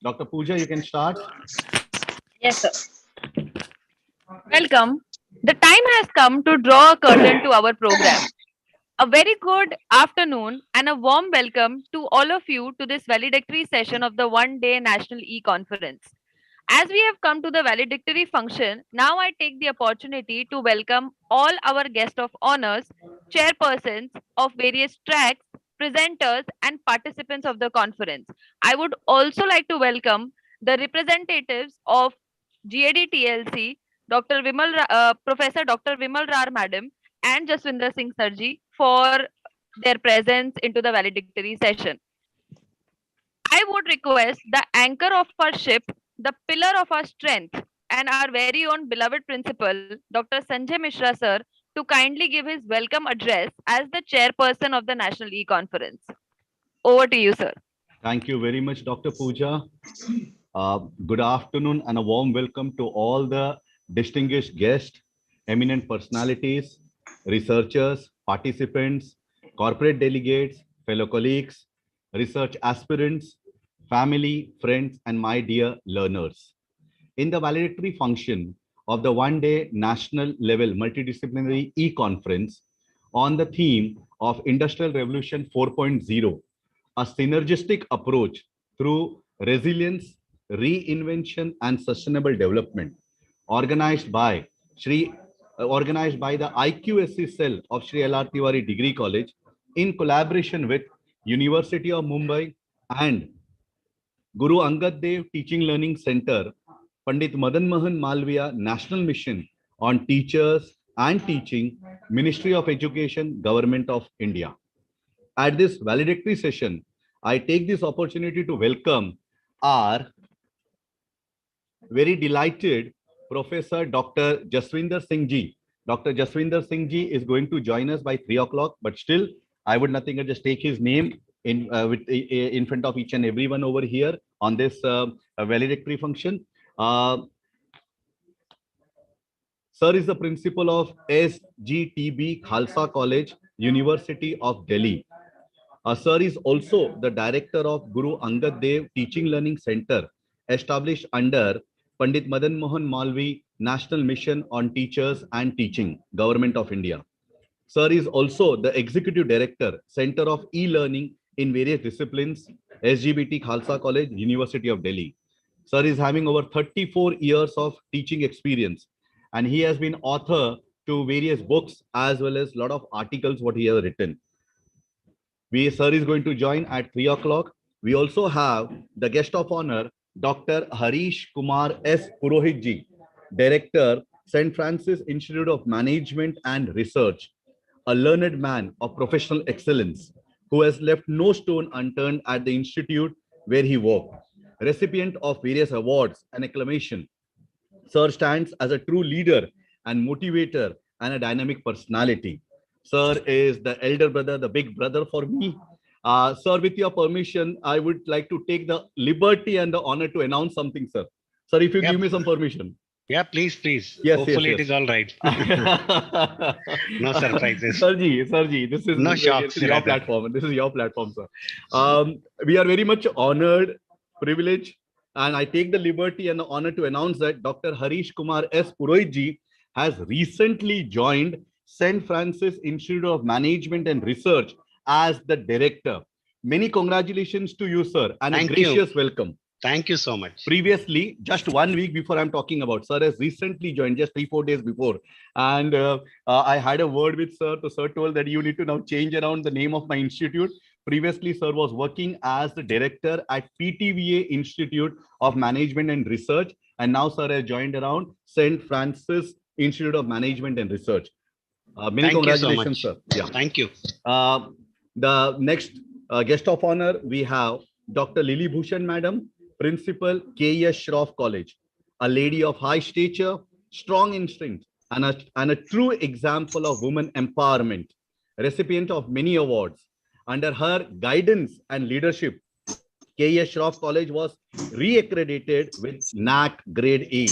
Dr. Pooja, you can start. Yes, sir. Welcome. The time has come to draw a curtain to our program. A very good afternoon and a warm welcome to all of you to this valedictory session of the one-day National E-Conference. As we have come to the valedictory function, now I take the opportunity to welcome all our guests of honors, chairpersons of various tracks, presenters, and participants of the conference. I would also like to welcome the representatives of GADTLC, Professor Dr. Vimal Rar Madam, and Jaswinder Singh Sarji for their presence into the valedictory session. I would request the anchor of our ship, the pillar of our strength, and our very own beloved principal, Dr. Sanjay Mishra sir, to kindly give his welcome address as the chairperson of the National E-Conference. Over to you, sir. Thank you very much, Dr. Pooja. Good afternoon and a warm welcome to all the distinguished guests, eminent personalities, researchers, participants, corporate delegates, fellow colleagues, research aspirants, family, friends, and my dear learners. In the valedictory function of the one-day national level multidisciplinary e-conference on the theme of Industrial Revolution 4.0, a synergistic approach through resilience, reinvention, and sustainable development, organized by organized by the IQSC cell of Sri SLRTDC Degree College in collaboration with University of Mumbai and Guru Angad Dev Teaching Learning Center, Pandit Madan Mohan Malviya National Mission on Teachers and Teaching, Ministry of Education, Government of India. At this valedictory session, I take this opportunity to welcome our very delighted Professor Dr. Jaswinder Singh Ji. Dr. Jaswinder Singh Ji is going to join us by 3 o'clock, but still, I would nothing but just take his name in front of each and everyone over here on this valedictory function. Sir is the principal of SGTB Khalsa College, University of Delhi. Sir is also the director of Guru Angad Dev Teaching Learning Center, established under Pandit Madan Mohan Malviya National Mission on Teachers and Teaching, Government of India. Sir is also the executive director, Center of E-Learning in various disciplines, SGBT Khalsa College, University of Delhi. Sir is having over 34 years of teaching experience, and he has been author to various books as well as a lot of articles what he has written. Sir is going to join at 3 o'clock. We also have the guest of honor, Dr. Harish Kumar S. Purohit Ji, Director, St. Francis Institute of Management and Research, a learned man of professional excellence who has left no stone unturned at the institute where he worked. Recipient of various awards and acclamation, Sir stands as a true leader and motivator and a dynamic personality. Sir is the elder brother, the big brother for me. Sir, with your permission, I would like to take the liberty and the honor to announce something, sir. Sir, if you give me some permission. Yeah, please, please. Yes, hopefully yes. It is all right. No surprises. Sarji, this is no shocks. This is your platform. This is your platform, sir. We are very much honored, privileged, and I take the liberty and the honor to announce that Dr. Harish Kumar S. Purohit Ji has recently joined St. Francis Institute of Management and Research as the director. Many congratulations to you, sir, and a gracious welcome. Thank you so much. Previously, just 1 week before I'm talking about, sir has recently joined just 3-4 days before. And I had a word with sir. So sir told that you need to now change around the name of my institute. Previously, sir was working as the director at PTVA Institute of Management and Research. And now sir has joined around St. Francis Institute of Management and Research. Many congratulations, sir. Yeah. Thank you. The next guest of honor, we have Dr. Lily Bhushan, Madam, Principal, K.S. Shroff College, a lady of high stature, strong instinct, and a true example of women empowerment, recipient of many awards. Under her guidance and leadership, K.S. Shroff College was re-accredited with NAC Grade A,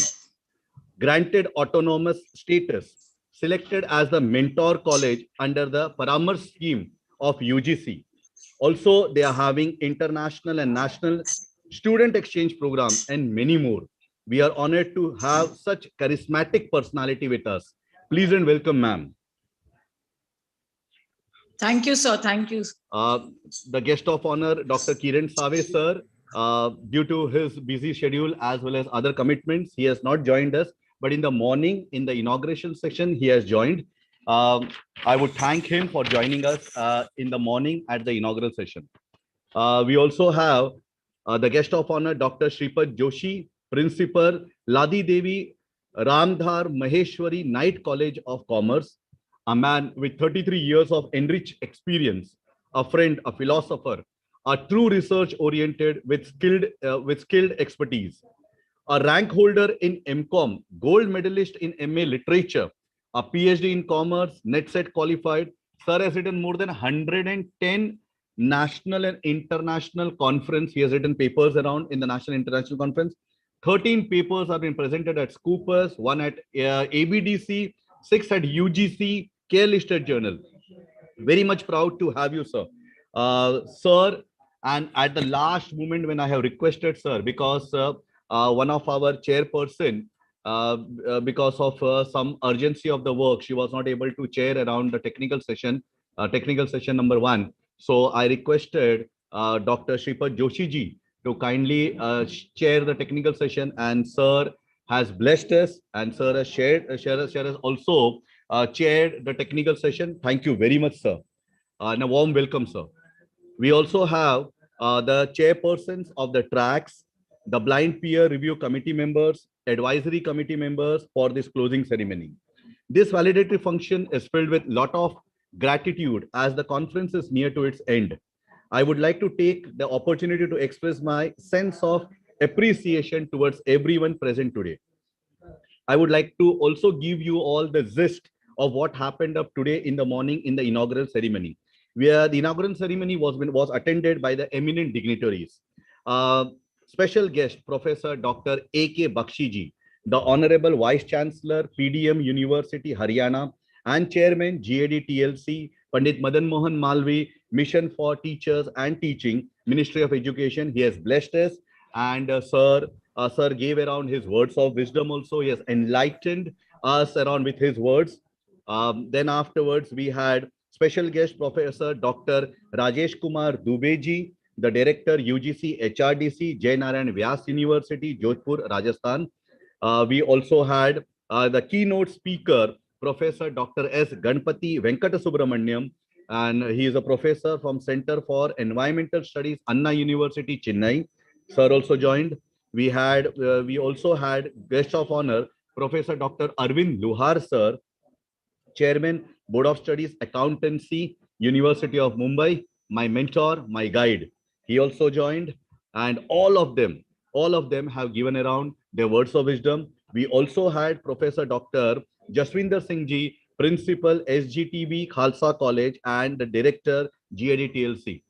granted autonomous status, selected as the mentor college under the Paramarsh scheme of UGC. Also, they are having international and national student exchange program, and many more. We are honored to have such charismatic personality with us. Please and welcome, ma'am. Thank you, sir. Thank you. The guest of honor, Dr. Kiran Save, sir, due to his busy schedule as well as other commitments, he has not joined us. But in the morning, in the inauguration session, he has joined. I would thank him for joining us in the morning at the inaugural session. We also have the guest of honor, Dr. Shripad Joshi, Principal, Ladi Devi Ramdhar Maheshwari Knight College of Commerce, a man with 33 years of enriched experience, a friend, a philosopher, a true research-oriented with skilled expertise, a rank holder in MCOM, gold medalist in MA Literature, a PhD in Commerce, NetSet qualified. Sir has written more than 110 national and international conference. He has written papers around in the national and international conference. 13 papers have been presented at Scoopers, one at ABDC, 6 at UGC, Care Listed Journal. Very much proud to have you, sir. Sir, and at the last moment when I have requested, sir, because one of our chairperson, because of some urgency of the work, she was not able to chair around the technical session number 1. So I requested Dr. Shripad Joshi ji to kindly chair the technical session, and sir has blessed us, and sir has shared also chaired the technical session. Thank you very much, sir. And a warm welcome, sir. We also have the chairpersons of the tracks, the blind peer review committee members, advisory committee members for this closing ceremony. This validatory function is filled with a lot of gratitude as the conference is near to its end. I would like to take the opportunity to express my sense of appreciation towards everyone present today. I would like to also give you all the gist of what happened up today in the morning in the inaugural ceremony, where the inaugural ceremony was attended by the eminent dignitaries. Special guest, Professor Dr. A.K. Bakshi, the Honorable Vice Chancellor, PDM University, Haryana, and Chairman, GAD TLC, Pandit Madan Mohan Malvi, Mission for Teachers and Teaching, Ministry of Education. He has blessed us, and Sir gave around his words of wisdom also. He has enlightened us around with his words. Then afterwards, we had special guest, Professor Dr. Rajesh Kumar Dubeji, the Director, UGC HRDC, Jai Narayan Vyas University, Jodhpur, Rajasthan. We also had the keynote speaker, Professor Dr. S. Ganpati Venkata Subramaniam, and he is a professor from Center for Environmental Studies, Anna University, Chennai. Sir also joined. We also had guest of honor, Professor Dr. Arvind Luhar, sir, Chairman, Board of Studies, Accountancy, University of Mumbai, my mentor, my guide. He also joined, and all of them have given around their words of wisdom. We also had Professor Dr. Jaswinder Singh ji, Principal, SGTB Khalsa College, and the Director, GAD TLC.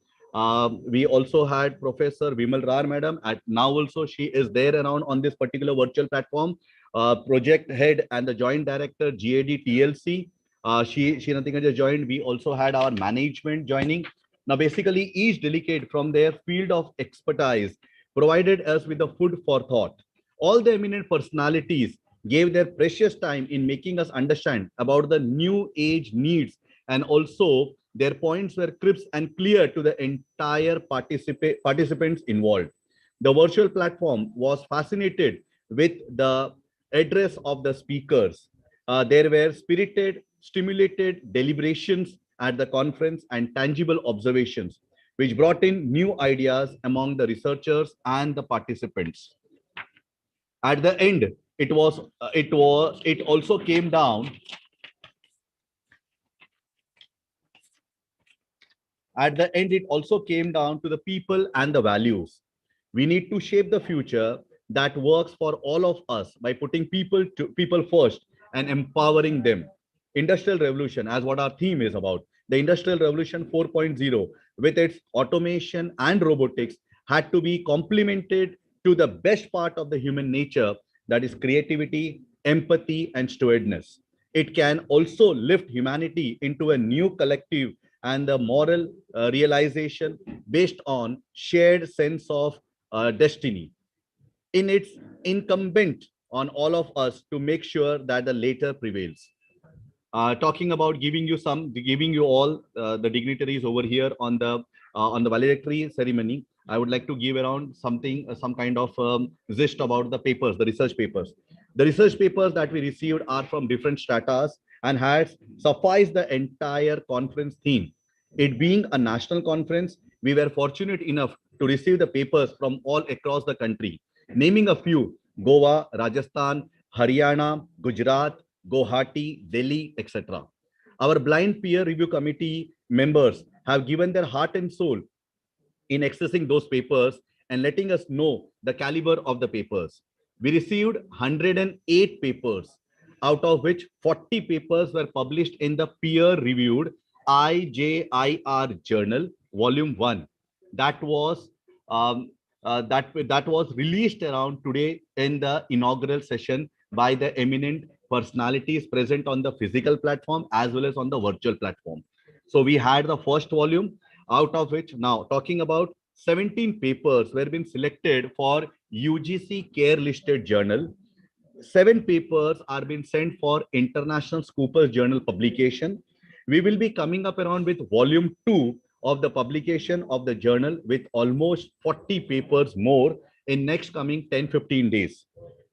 We also had Professor Vimal Rar Madam. Now also she is there around on this particular virtual platform. Project Head and the Joint Director, GAD TLC. She nothing just joined. We also had our management joining. Now, basically, each delegate from their field of expertise provided us with the food for thought. All the eminent personalities gave their precious time in making us understand about the new age needs, and also their points were crisp and clear to the entire participants involved. The virtual platform was fascinated with the address of the speakers. There were spirited, stimulated deliberations at the conference and tangible observations, which brought in new ideas among the researchers and the participants. At the end, it also came down. At the end, it also came down to the people and the values. We need to shape the future that works for all of us by putting people first and empowering them. Industrial Revolution, as what our theme is about, the Industrial Revolution 4.0, with its automation and robotics, had to be complemented to the best part of the human nature, that is creativity, empathy, and stewardness. It can also lift humanity into a new collective and the moral realization based on shared sense of destiny. It's incumbent on all of us to make sure that the later prevails. Talking about giving you all the dignitaries over here on the valedictory ceremony, I would like to give around something, some kind of gist about the papers, the research papers. The research papers that we received are from different stratas and has sufficed the entire conference theme. It being a national conference, we were fortunate enough to receive the papers from all across the country. Naming a few: Goa, Rajasthan, Haryana, Gujarat, Guwahati, Delhi, etc. Our blind peer review committee members have given their heart and soul in accessing those papers and letting us know the caliber of the papers. We received 108 papers, out of which 40 papers were published in the peer-reviewed IJIR Journal, Volume 1. That was that was released around today in the inaugural session by the eminent personalities present on the physical platform as well as on the virtual platform. So we had the first volume, out of which now talking about 17 papers were being selected for UGC care listed journal. 7 papers are being sent for International Scoopers Journal publication. We will be coming up around with volume 2 of the publication of the journal with almost 40 papers more in next coming 10-15 days.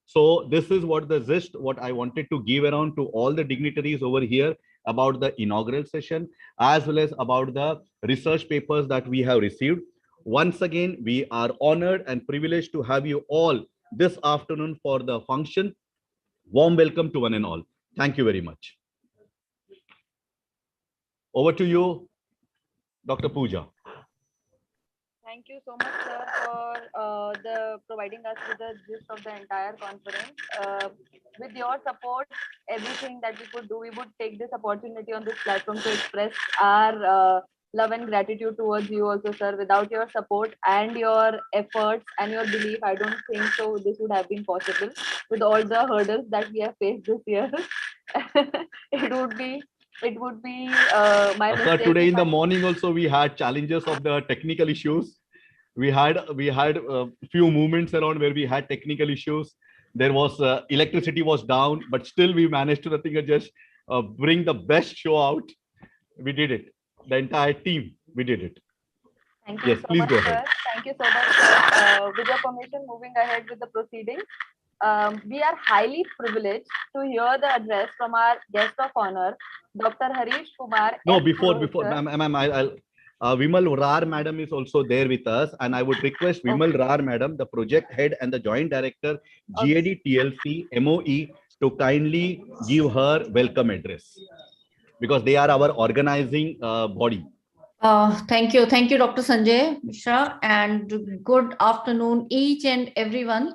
So this is what the gist, what I wanted to give around to all the dignitaries over here about the inaugural session, as well as about the research papers that we have received. Once again, we are honored and privileged to have you all this afternoon for the function. Warm welcome to one and all. Thank you very much. Over to you, Dr. Pooja. Thank you so much, sir, for providing us with the gist of the entire conference. With your support, everything that we could do, we would take this opportunity on this platform to express our love and gratitude towards you also, sir. Without your support and your efforts and your belief, I don't think so this would have been possible. With all the hurdles that we have faced this year, it would be my mistake. Today in the morning also we had challenges of the technical issues. We had a few moments around where we had technical issues. There was electricity was down, but still we managed to just bring the best show out. We did it. The entire team, we did it. Thank you so much, sir. Thank you so much, sir. With your permission, moving ahead with the proceedings. We are highly privileged to hear the address from our guest of honor, Dr. Harish Kumar. No, before, ma'am, Vimal Rar madam is also there with us, and I would request Vimal Rar madam, the project head and the joint director, GAD TLC MOE, to kindly give her welcome address, because they are our organizing body. Thank you, Dr. Sanjay Mishra, and good afternoon, each and everyone.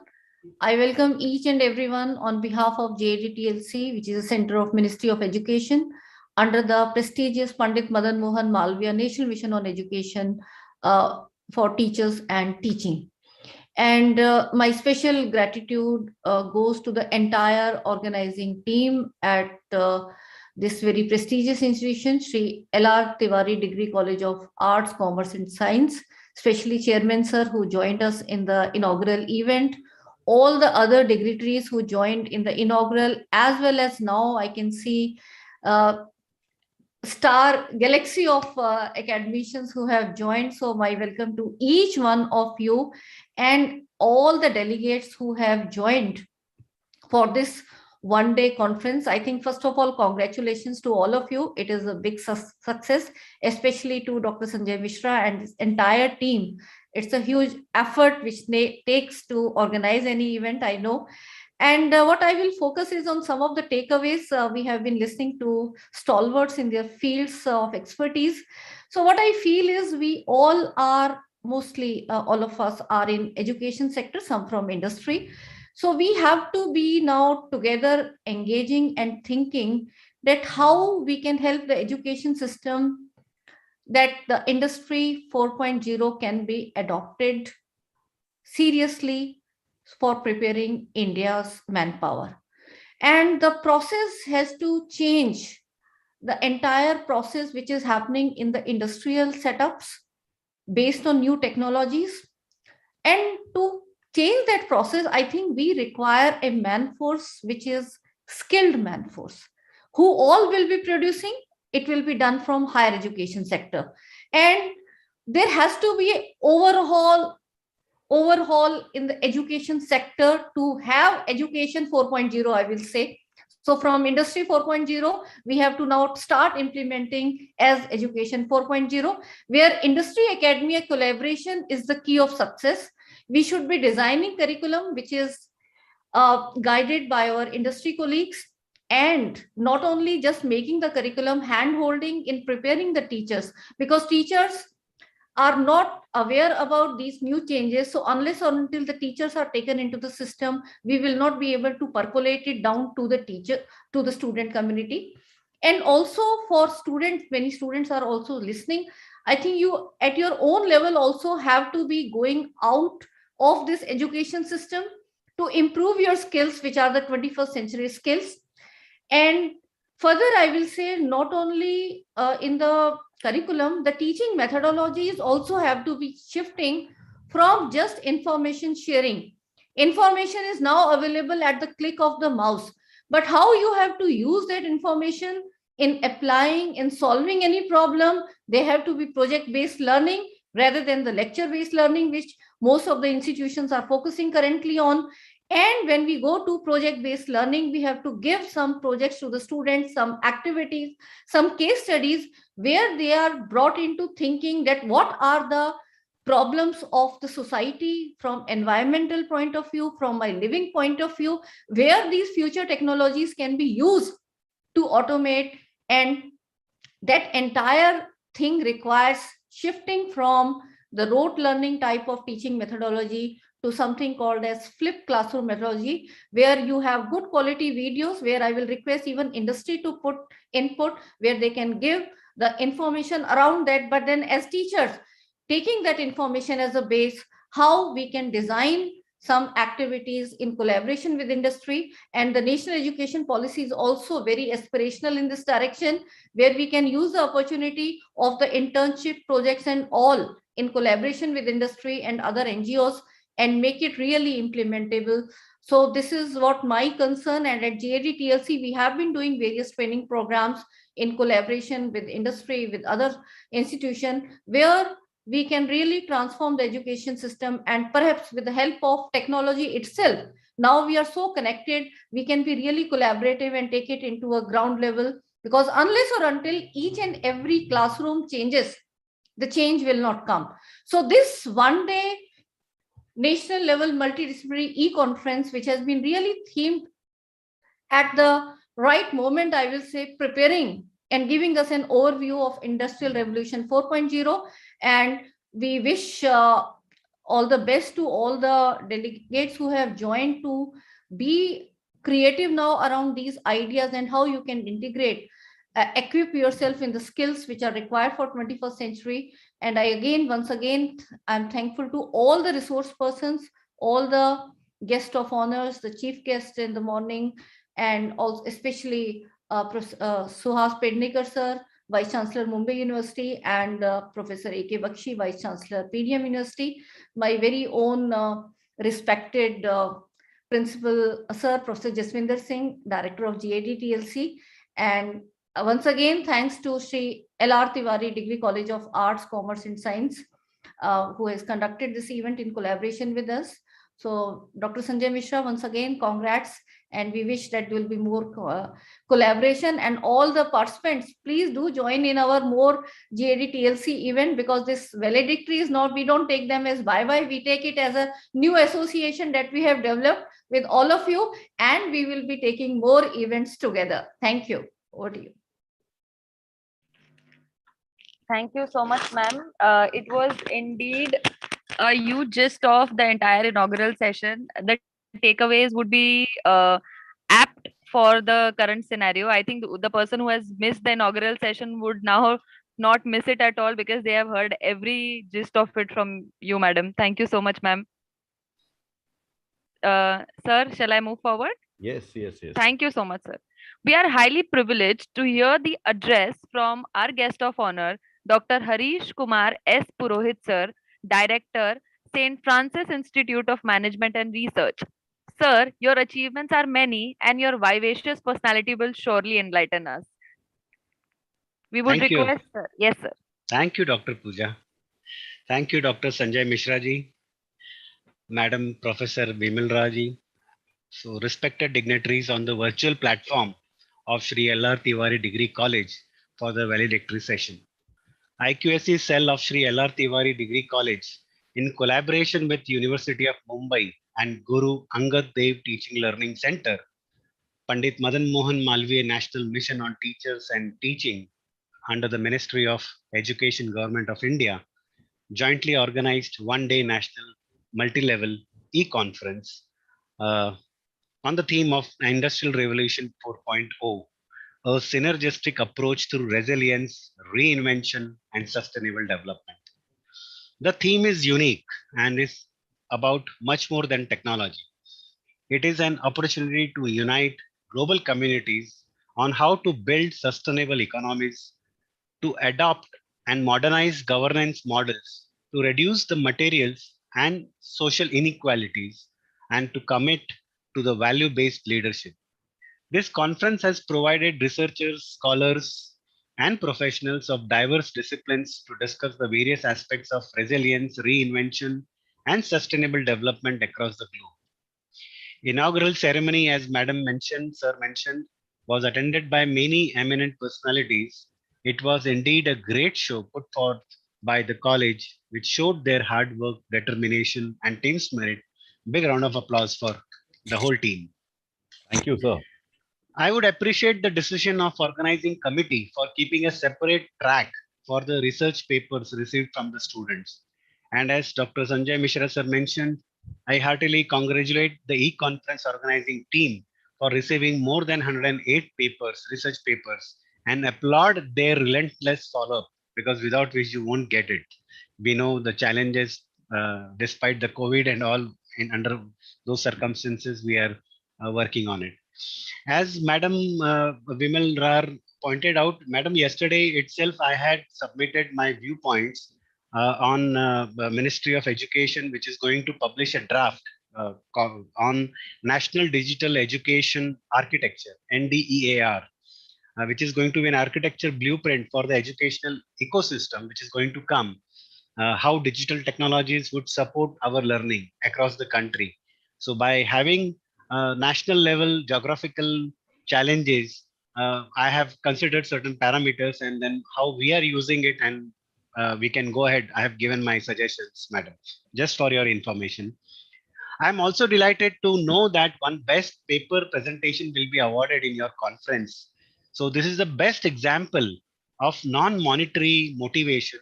I welcome each and everyone on behalf of JADTLC, which is a center of Ministry of Education under the prestigious Pandit Madan Mohan Malviya National Mission on Education for teachers and teaching. And my special gratitude goes to the entire organizing team at this very prestigious institution, Sri LR Tiwari Degree College of Arts, Commerce and Science, especially Chairman Sir who joined us in the inaugural event, all the other dignitaries who joined in the inaugural, as well as now I can see star galaxy of academicians who have joined. So my welcome to each one of you and all the delegates who have joined for this one-day conference. I think first of all, congratulations to all of you. It is a big success, especially to Dr. Sanjay Mishra and his entire team. It's a huge effort which takes to organize any event, I know. And what I will focus is on some of the takeaways. We have been listening to stalwarts in their fields of expertise. So what I feel is we all are, mostly all of us are in education sector, some from industry. So we have to be now together engaging and thinking that how we can help the education system, that the industry 4.0 can be adopted seriously for preparing India's manpower. And the process has to change, the entire process which is happening in the industrial setups based on new technologies. And to change that process, I think we require a man-force which is skilled man-force, who all will be producing. It will be done from higher education sector. And there has to be an overhaul in the education sector to have education 4.0, I will say. So from industry 4.0, we have to now start implementing as education 4.0, where industry academia collaboration is the key of success. We should be designing curriculum which is guided by our industry colleagues, and not only just making the curriculum, hand holding in preparing the teachers, because teachers are not aware about these new changes. So unless or until the teachers are taken into the system, we will not be able to percolate it down to the teacher, to the student community. And also for students, many students are also listening. I think you at your own level also have to be going out of this education system to improve your skills, which are the 21st century skills. And further, I will say not only in the curriculum, the teaching methodologies also have to be shifting from just information sharing. Information is now available at the click of the mouse, but how you have to use that information in applying, in solving any problem, they have to be project-based learning rather than the lecture-based learning, which most of the institutions are focusing currently on. And when we go to project-based learning, we have to give some projects to the students, some activities, some case studies where they are brought into thinking that what are the problems of the society from environmental point of view, from my living point of view, where these future technologies can be used to automate. And that entire thing requires shifting from the rote learning type of teaching methodology to something called as flipped classroom methodology, where you have good quality videos, where I will request even industry to put input, where they can give the information around that. But then as teachers, taking that information as a base, how we can design some activities in collaboration with industry. And the national education policy is also very aspirational in this direction, where we can use the opportunity of the internship projects and all in collaboration with industry and other NGOs and make it really implementable. So this is what my concern. And at GAD TLC, we have been doing various training programs in collaboration with industry, with other institutions, where we can really transform the education system. And perhaps with the help of technology itself, now we are so connected, we can be really collaborative and take it into a ground level, because unless or until each and every classroom changes, the change will not come. So this one day national level multidisciplinary e-conference, which has been really themed at the right moment, I will say, preparing and giving us an overview of Industrial Revolution 4.0. And we wish all the best to all the delegates who have joined to be creative now around these ideas and how you can integrate, equip yourself in the skills which are required for 21st century. And once again, I'm thankful to all the resource persons, all the guest of honors, the chief guest in the morning, and also especially Suhas Pednekar sir, Vice Chancellor Mumbai University, and Professor A.K. Bakshi, Vice Chancellor PDM University, my very own respected Principal Sir Professor Jaswinder Singh, Director of GAD TLC, and once again, thanks to Sri L.R. Tiwari Degree College of Arts, Commerce and Science, who has conducted this event in collaboration with us. So Dr. Sanjay Mishra, once again, congrats. And we wish that there will be more collaboration, and all the participants, please do join in our more GAD TLC event, because this valedictory is not, we don't take them as bye-bye, we take it as a new association that we have developed with all of you, and we will be taking more events together. Thank you. Over to you. Thank you so much, ma'am. It was indeed a huge gist of the entire inaugural session. The takeaways would be apt for the current scenario. I think the person who has missed the inaugural session would now not miss it at all, because they have heard every gist of it from you, madam. Thank you so much, ma'am. Sir, shall I move forward? Yes. Thank you so much, sir. We are highly privileged to hear the address from our guest of honor, Dr. Harish Kumar S. Purohit, sir, Director, St. Francis Institute of Management and Research. Sir, your achievements are many and your vivacious personality will surely enlighten us. We would Thank you. request, sir. Yes, sir. Thank you, Dr. Pooja. Thank you, Dr. Sanjay Mishra ji, Madam Professor Bimal Raji. So, respected dignitaries on the virtual platform of Shri L.R. Tiwari Degree College for the valedictory session. IQSC cell of Shri L.R. Tiwari Degree College, in collaboration with University of Mumbai and Guru Angad Dev Teaching Learning Center, Pandit Madan Mohan Malviya National Mission on Teachers and Teaching under the Ministry of Education, Government of India, jointly organized one-day national multi-level e-conference on the theme of Industrial Revolution 4.0, a synergistic approach through resilience, reinvention, and sustainable development. The theme is unique and is about much more than technology. It is an opportunity to unite global communities on how to build sustainable economies, to adopt and modernize governance models, to reduce the materials and social inequalities, and to commit to the value-based leadership. This conference has provided researchers, scholars, and professionals of diverse disciplines to discuss the various aspects of resilience, reinvention, and sustainable development across the globe. Inaugural ceremony, as Madam mentioned, Sir mentioned, was attended by many eminent personalities. It was indeed a great show put forth by the college, which showed their hard work, determination, and team spirit. Big round of applause for the whole team. Thank you, sir. I would appreciate the decision of organizing committee for keeping a separate track for the research papers received from the students. And as Dr. Sanjay Mishra sir mentioned, I heartily congratulate the e-conference organizing team for receiving more than 108 papers, research papers, and applaud their relentless follow-up, because without which you won't get it. We know the challenges despite the COVID and all. Under those circumstances, we are working on it. As Madam Vimal Rar pointed out, Madam, yesterday itself I had submitted my viewpoints on the Ministry of Education, which is going to publish a draft on National Digital Education Architecture, NDEAR, which is going to be an architecture blueprint for the educational ecosystem, which is going to come. How digital technologies would support our learning across the country. So by having national level geographical challenges, I have considered certain parameters and then how we are using it, and we can go ahead. I have given my suggestions, Madam, just for your information. I'm also delighted to know that one best paper presentation will be awarded in your conference. So this is the best example of non-monetary motivation.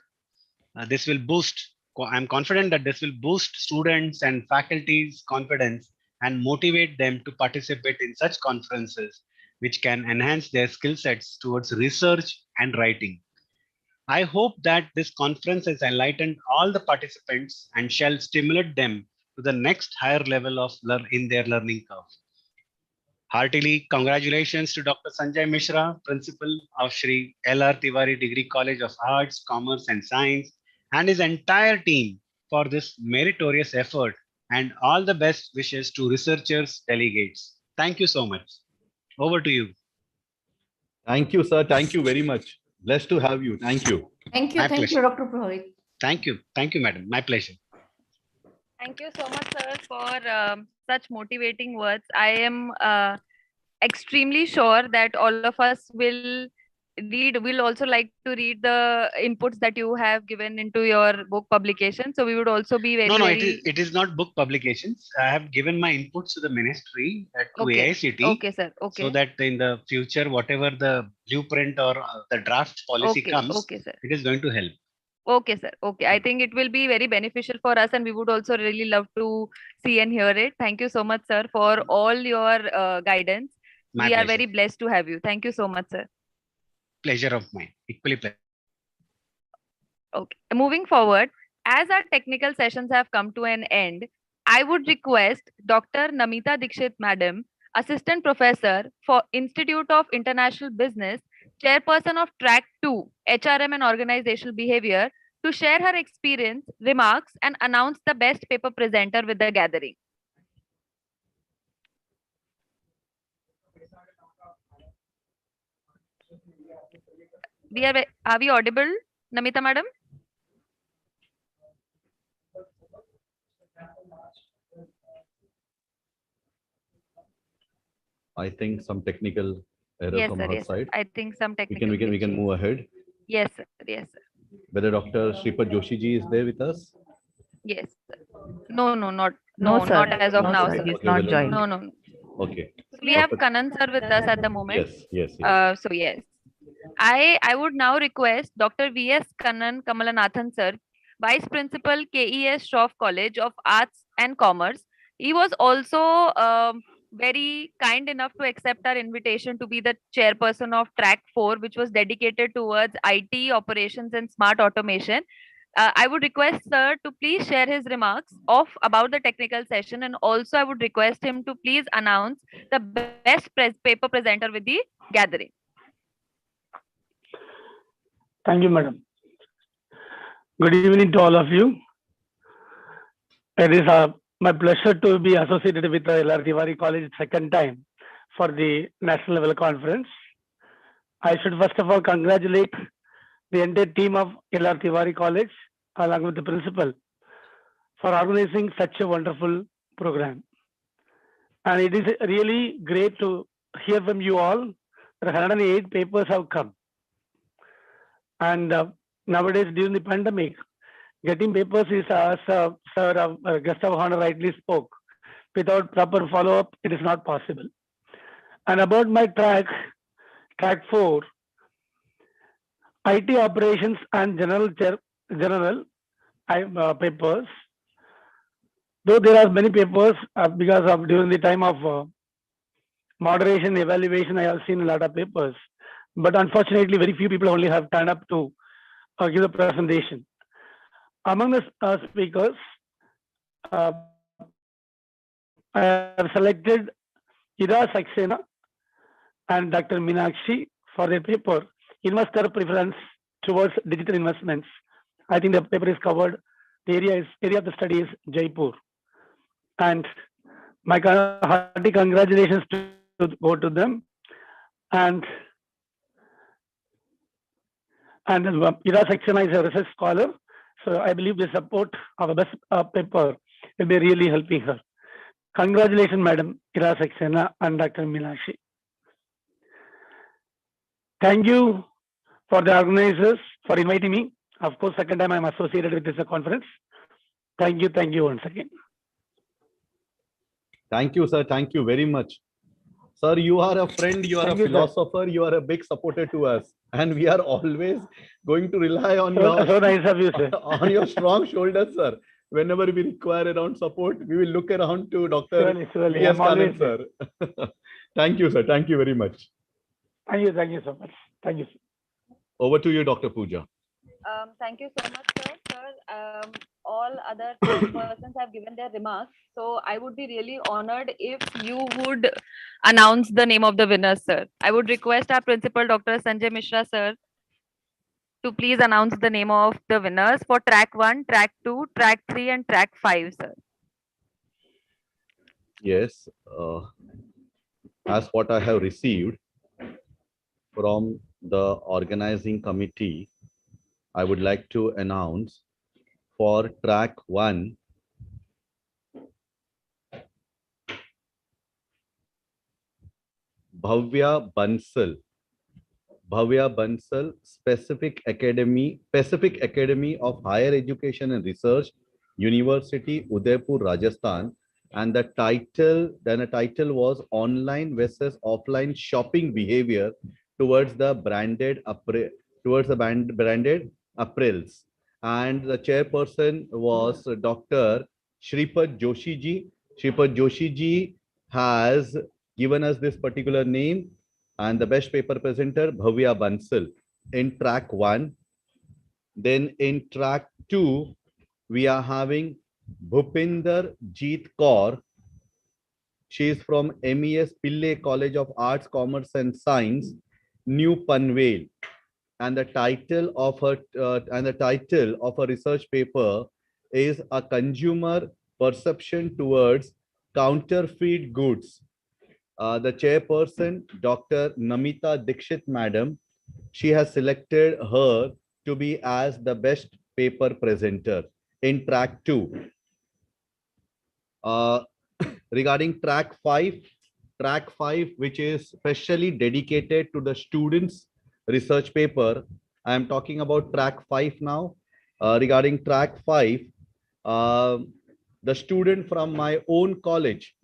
This will boost, I'm confident that this will boost students and faculty's confidence and motivate them to participate in such conferences, which can enhance their skill sets towards research and writing. I hope that this conference has enlightened all the participants and shall stimulate them to the next higher level of in their learning curve. Heartily congratulations to Dr. Sanjay Mishra, Principal of Shri L.R. Tiwari Degree College of Arts, Commerce and Science, and his entire team for this meritorious effort, and all the best wishes to researchers, delegates. Thank you so much. Over to you. Thank you, sir. Thank you very much. Blessed to have you. Thank you. Thank you. My Thank you, pleasure. Dr. Purohit. Thank you. Thank you, Madam. My pleasure. Thank you so much, sir, for such motivating words. I am extremely sure that all of us will also like to read the inputs that you have given into your book publication. So we would also be very, No, very... it is not book publications. I have given my inputs to the ministry, to Okay. AICT, Okay, sir. Okay. so that in the future, whatever the blueprint or the draft policy Okay. comes, Okay, sir. it is going to help. Okay, sir. Okay. I think it will be very beneficial for us, and we would also really love to see and hear it. Thank you so much, sir, for all your guidance. My We are pleasure. very blessed to have you. Thank you so much, sir. Pleasure of mine. Equally pleasure. Okay. Moving forward, as our technical sessions have come to an end, I would request Dr. Namita Dikshit, Madam, Assistant Professor for Institute of International Business, Chairperson of Track 2, HRM and Organizational Behavior, to share her experience, remarks, and announce the best paper presenter with the gathering. Are we audible, Namita madam? I think some technical error Yes, from sir. her Yes, sir. side. I think some We technical. can glitch. move ahead. Yes, sir. Yes, sir. Whether Dr. Shripad Joshi ji is there with us? Yes, sir. No, not No, not sir. as of No, now, sir. sir. He's Okay, not well, joined. No. Okay. We have Dr. Kanan sir with us at the moment. Yes. So yes, I would now request Dr. V.S. Kanan Kamalanathan sir, Vice Principal KES Shroff College of Arts and Commerce. He was also very kind enough to accept our invitation to be the chairperson of Track 4, which was dedicated towards IT operations and smart automation. I would request sir to please share his remarks about the technical session, and also I would request him to please announce the best paper presenter with the gathering. Thank you, madam. Good evening to all of you. It is my pleasure to be associated with the SLRTDC College second time for the national level conference. I should first of all congratulate the entire team of SLRTDC College along with the principal for organizing such a wonderful program. And it is really great to hear from you all that 108 papers have come. And nowadays, during the pandemic, getting papers is, as Sir Guest of Honor rightly spoke, without proper follow-up, it is not possible. And about my track 4, IT operations and general papers. Though there are many papers, because of during the time of moderation evaluation, I have seen a lot of papers. But unfortunately, very few people only have turned up to give a presentation. Among the speakers, I have selected Ida Saxena and Dr. Meenakshi for their paper, Investor Preference Towards Digital Investments. I think the paper is covered. The area of the study is Jaipur. And my hearty congratulations to go to them. And Ida Saxena is a research scholar. So I believe the support of a best paper will be really helping her. Congratulations, Madam Ida Saxena and Dr. Meenakshi. Thank you for the organizers for inviting me. Of course, second time I'm associated with this conference. Thank you once again. Thank you, sir. Thank you very much. Sir, you are a friend, you are Thank a you, sir. philosopher, you are a big supporter to us. And we are always going to rely on So nice of you, sir. on your strong shoulders, sir. Whenever we require around support, we will look around to Dr. Surely. V.S. I'm always Kanan, sir. Thank you, sir. Thank you very much. Thank you so much. Thank you. Over to you, Dr. Pooja. Thank you so much, sir. All other persons have given their remarks. So I would be really honored if you would announce the name of the winners, sir. I would request our principal, Dr. Sanjay Mishra, sir, to please announce the name of the winners for track 1, track 2, track 3, and track 5, sir. Yes. As what I have received from the organizing committee, I would like to announce for track 1, Bhavya Bansal, Pacific Academy of Higher Education and Research, University, Udaipur, Rajasthan. And the title was Online versus Offline Shopping Behavior towards the branded apparels. And the chairperson was Dr. Shripad Joshi ji. Shripad Joshi ji has given us this particular name, and the best paper presenter, Bhavya Bansal, in track 1. Then in track 2, we are having Bhupinder Jeet Kaur. She is from MES Pillai College of Arts, Commerce and Science, New Panvel. and the title of her research paper is A Consumer Perception Towards Counterfeit Goods. The chairperson, Dr. Namita Dixit Madam, she has selected her to be as the best paper presenter in track 2. Regarding track 5, which is specially dedicated to the students' research paper, I am talking about track 5 now. Regarding track 5, the student from my own college,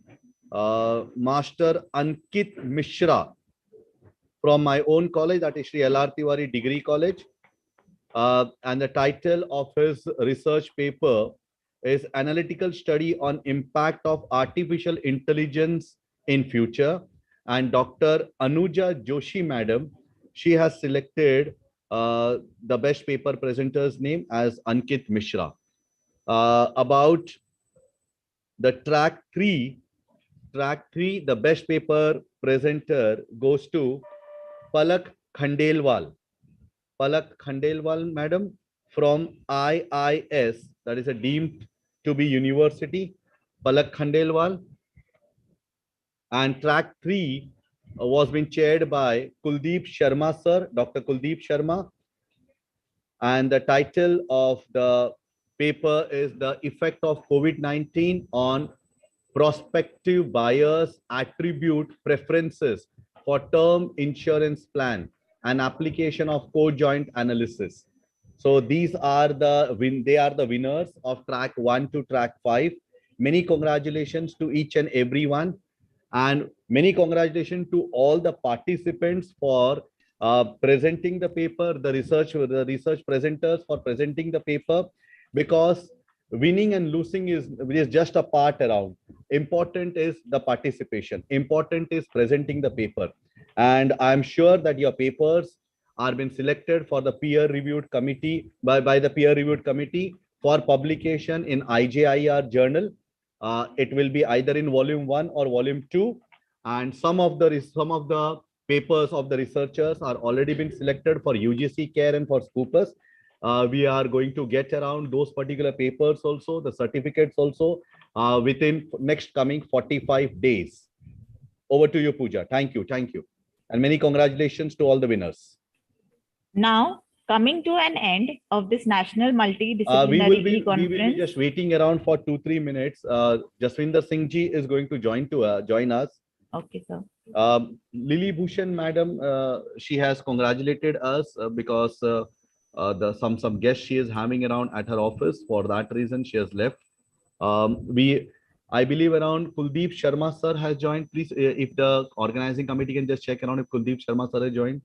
Master Ankit Mishra, from my own college, that is Sri SLRTDC Degree College. And the title of his research paper is Analytical Study on Impact of Artificial Intelligence in Future. And Dr. Anuja Joshi Madam, she has selected the best paper presenter's name as Ankit Mishra. About the track 3, the best paper presenter goes to Palak Khandelwal. Palak Khandelwal Madam from IIS, that is a deemed to be university, Palak Khandelwal. And track 3 was being chaired by Kuldeep Sharma sir, Dr. Kuldeep Sharma. And the title of the paper is The Effect of COVID-19 on Prospective Buyers' Attribute Preferences for Term Insurance Plan and Application of Co-Joint Analysis. So these are the winners of track 1 to track 5. Many congratulations to each and every one, and many congratulations to all the participants for presenting the paper, the research presenters for presenting the paper, because winning and losing is just a part around. Important is the participation. Important is presenting the paper. And I'm sure that your papers are been selected for the peer-reviewed committee by the peer-reviewed committee for publication in IJIR journal. It will be either in volume 1 or volume 2, and some of the papers of the researchers are already been selected for UGC care and for Scoopus. We are going to get around those particular papers also, the certificates also, within next coming 45 days. Over to you, Pooja. Thank you. And many congratulations to all the winners. Now, coming to an end of this National Multidisciplinary we will Conference. be just waiting around for 2-3 minutes. Jaswinder Singh ji is going to join us. Okay, sir. Lily Bhushan Madam, she has congratulated us because some guests she is having around at her office. For that reason, she has left. I believe around Kuldeep Sharma sir has joined. Please, if the organizing committee can just check around if Kuldeep Sharma sir has joined.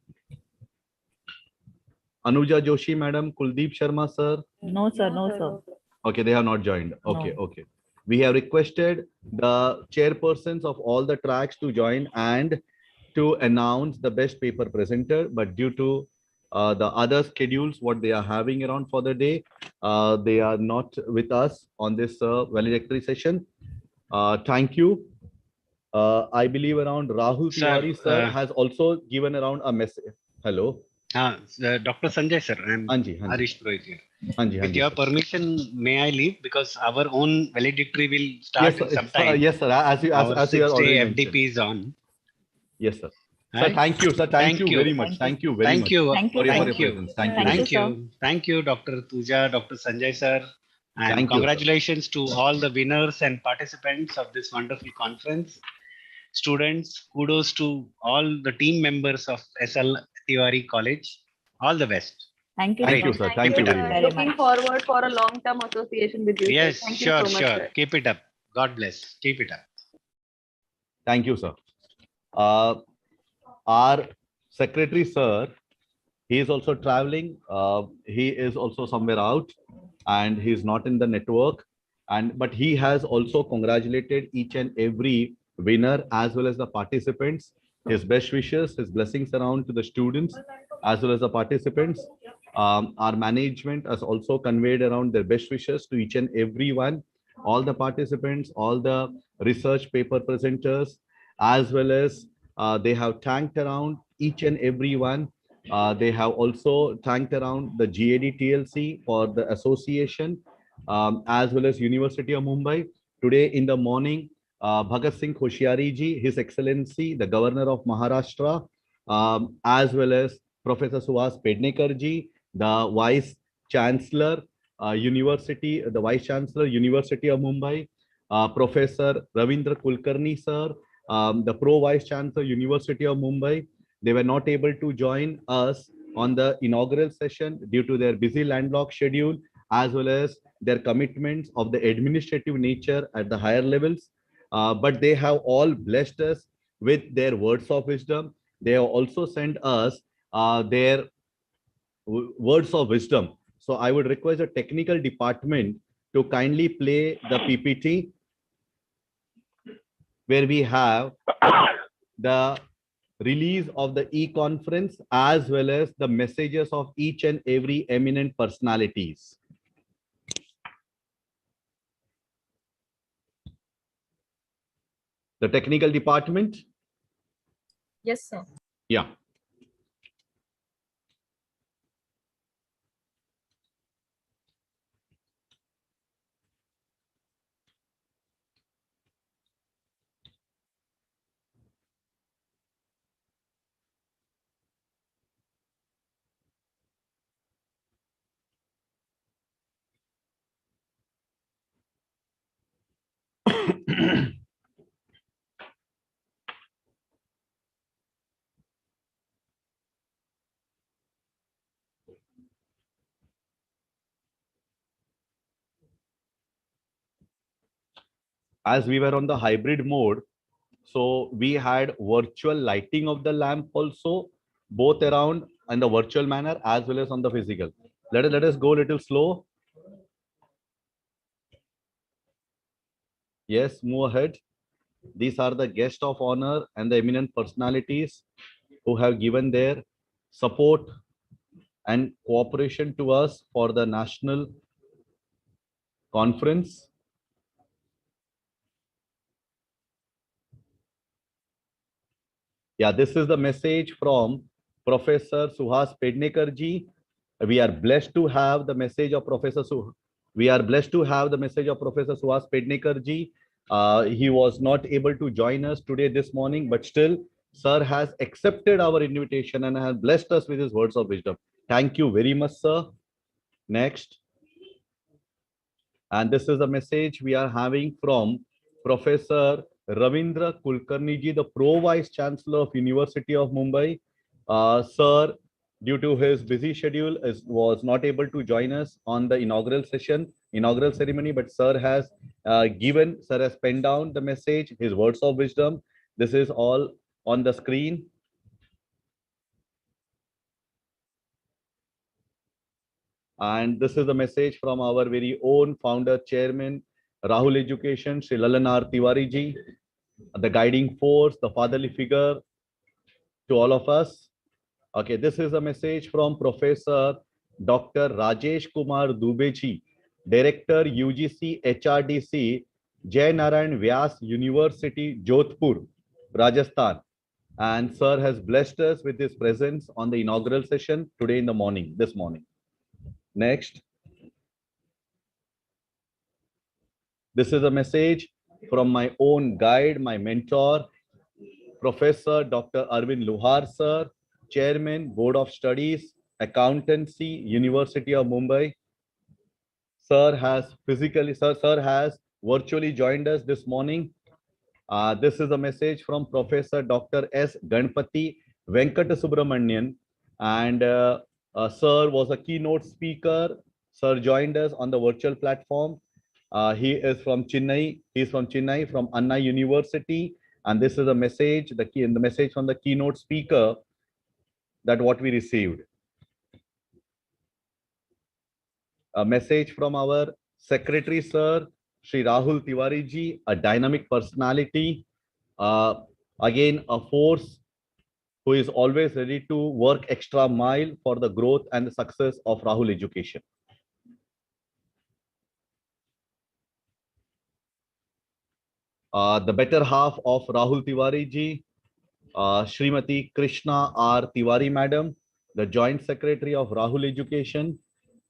Anuja Joshi Madam, Kuldeep Sharma sir. No, sir. No, sir. Okay, they have not joined. Okay, No. okay. We have requested the chairpersons of all the tracks to join and to announce the best paper presenter, but due to the other schedules what they are having around for the day, they are not with us on this valedictory session. Thank you. I believe around Rahul Tiwari sir has also given around a message. Hello. Dr. Sanjay sir, I'm Harish Purohit here. With your permission, may I leave, because our own valedictory will start sometime. Yes, sir. As you already FDP is on. Yes, sir. Right? Sir, thank you, sir. Thank you very much. Thank you very much. Thank you, Dr. Pooja, Dr. Sanjay sir, and congratulations to all the winners and participants of this wonderful conference. Students, kudos to all the team members of SLRTDC College. All the best. Thank you. Thank you, sir. Thank you very much. Looking forward for a long-term association with you. Yes, Thank you sure, so much, sure. sir. Keep it up. God bless. Keep it up. Thank you, sir. Our secretary, sir, he is also traveling. He is also somewhere out and he is not in the network. But he has also congratulated each and every winner as well as the participants. His best wishes, his blessings around to the students as well as the participants. Our management has also conveyed around their best wishes to each and every one, all the participants, all the research paper presenters, as well as they have thanked around each and every one They have also thanked around the GAD TLC for the association, as well as University of Mumbai. Today in the morning, Bhagat Singh Koshyari ji, His Excellency, the Governor of Maharashtra, as well as Professor Suhas Pednekar ji, the Vice Chancellor, the Vice Chancellor, University of Mumbai, Professor Ravindra Kulkarni sir, the Pro Vice Chancellor, University of Mumbai. They were not able to join us on the inaugural session due to their busy landlocked schedule, as well as their commitments of the administrative nature at the higher levels. But they have all blessed us with their words of wisdom. They have also sent us their words of wisdom. So I would request the technical department to kindly play the PPT where we have the release of the e-conference as well as the messages of each and every eminent personalities. The technical department? Yes, sir. Yeah. As we were on the hybrid mode, so we had virtual lighting of the lamp also, both around in the virtual manner as well as on the physical. Let us go a little slow. Yes, move ahead. These are the guests of honor and the eminent personalities who have given their support and cooperation to us for the national conference. Yeah, this is the message from Professor Suhas Pednekar ji. We are blessed to have the message of Professor Suhas Pednekar ji. He was not able to join us today this morning, but still, sir has accepted our invitation and has blessed us with his words of wisdom. Thank you very much, sir. Next. And this is the message we are having from Professor Ravindra Kulkarni ji, the Pro Vice Chancellor of University of Mumbai. Sir, due to his busy schedule, was not able to join us on the inaugural ceremony, but sir has penned down the message, his words of wisdom. This is all on the screen. And this is a message from our very own founder, chairman, Rahul Education, Sri Lalan Tiwari ji, the guiding force, the fatherly figure to all of us. Okay, this is a message from Professor Dr. Rajesh Kumar Dubey ji, Director UGC HRDC, Jai Narayan Vyas University, Jodhpur, Rajasthan. And sir has blessed us with his presence on the inaugural session today in the morning, this morning. Next. This is a message from my own guide, my mentor, Professor Dr. Arvind Luhar sir, Chairman, Board of Studies, Accountancy, University of Mumbai. Sir has virtually joined us this morning. This is a message from Professor Dr. S. Ganpati Venkata Subramanian, and sir was a keynote speaker. Sir joined us on the virtual platform. He is from Chennai. He's from Chennai, from Anna University. And this is a message, the message from the keynote speaker that what we received. A message from our secretary, sir, Sri Rahul Tiwari ji, a dynamic personality. Again, a force who is always ready to work extra mile for the growth and the success of Rahul Education. The better half of Rahul Tiwari ji, Srimati Krishna R. Tiwari madam, the Joint Secretary of Rahul Education.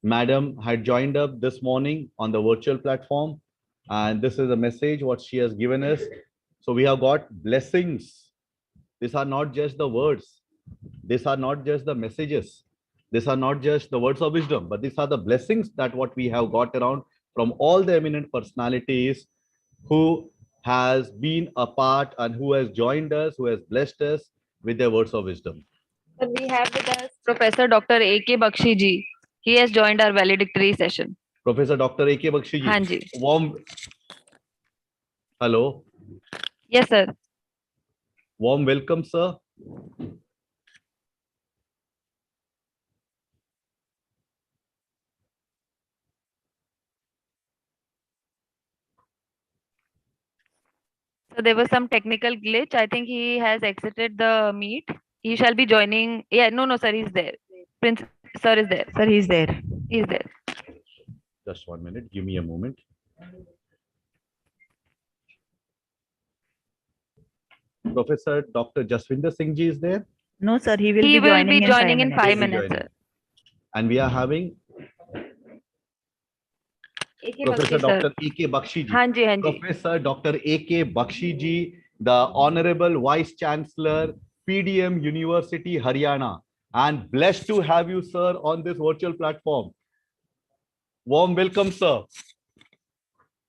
Madam had joined up this morning on the virtual platform, and this is a message what she has given us. So we have got blessings. These are not just the words. These are not just the messages. These are not just the words of wisdom, but these are the blessings that what we have got around from all the eminent personalities who has been a part and who has joined us, who has blessed us with their words of wisdom. Sir, we have with us Professor Dr. A.K. Bakshi ji. He has joined our valedictory session. Professor Dr. A.K. Bakshi ji. हाँ जी. Warm. Hello. Yes, sir. Warm welcome, sir. So there was some technical glitch. I think he has exited the meet. He shall be joining. Yeah, no, sir, he's there. Prince, sir is there. Sir, he's there. He's there. Just 1 minute. Give me a moment. Professor Dr. Jaswinder Singh ji is there. No, sir, he will He be will joining be in joining in 5 He'll be minutes, joining. sir. And we are having A.K. Professor Bakshi, sir. Dr. A.K. Bakshi ji. हाँ जी, हाँ जी. Professor Dr. A.K. Bakshi ji, the Honorable Vice Chancellor, PDM University, Haryana. And blessed to have you, sir, on this virtual platform. Warm welcome, sir.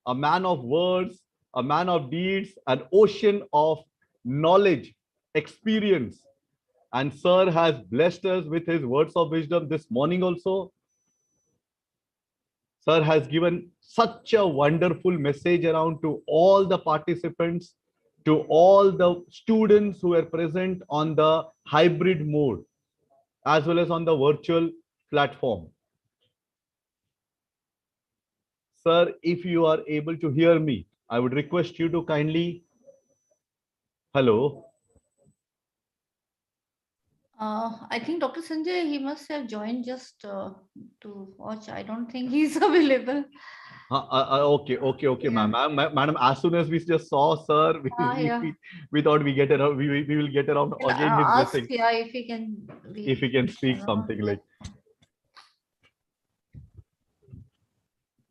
A man of words, a man of deeds, an ocean of knowledge, experience. And sir has blessed us with his words of wisdom this morning also. Sir has given such a wonderful message around to all the participants, to all the students who are present on the hybrid mode, as well as on the virtual platform. Sir, if you are able to hear me, I would request you to kindly, hello. I think Dr. Sanjay, he must have joined just to watch. I don't think he's available. Okay, Yeah. Madam, as soon as we just saw sir, Yeah. we thought we get around, we will get around Can again his ask, blessing. yeah, if he can. If he can speak something like.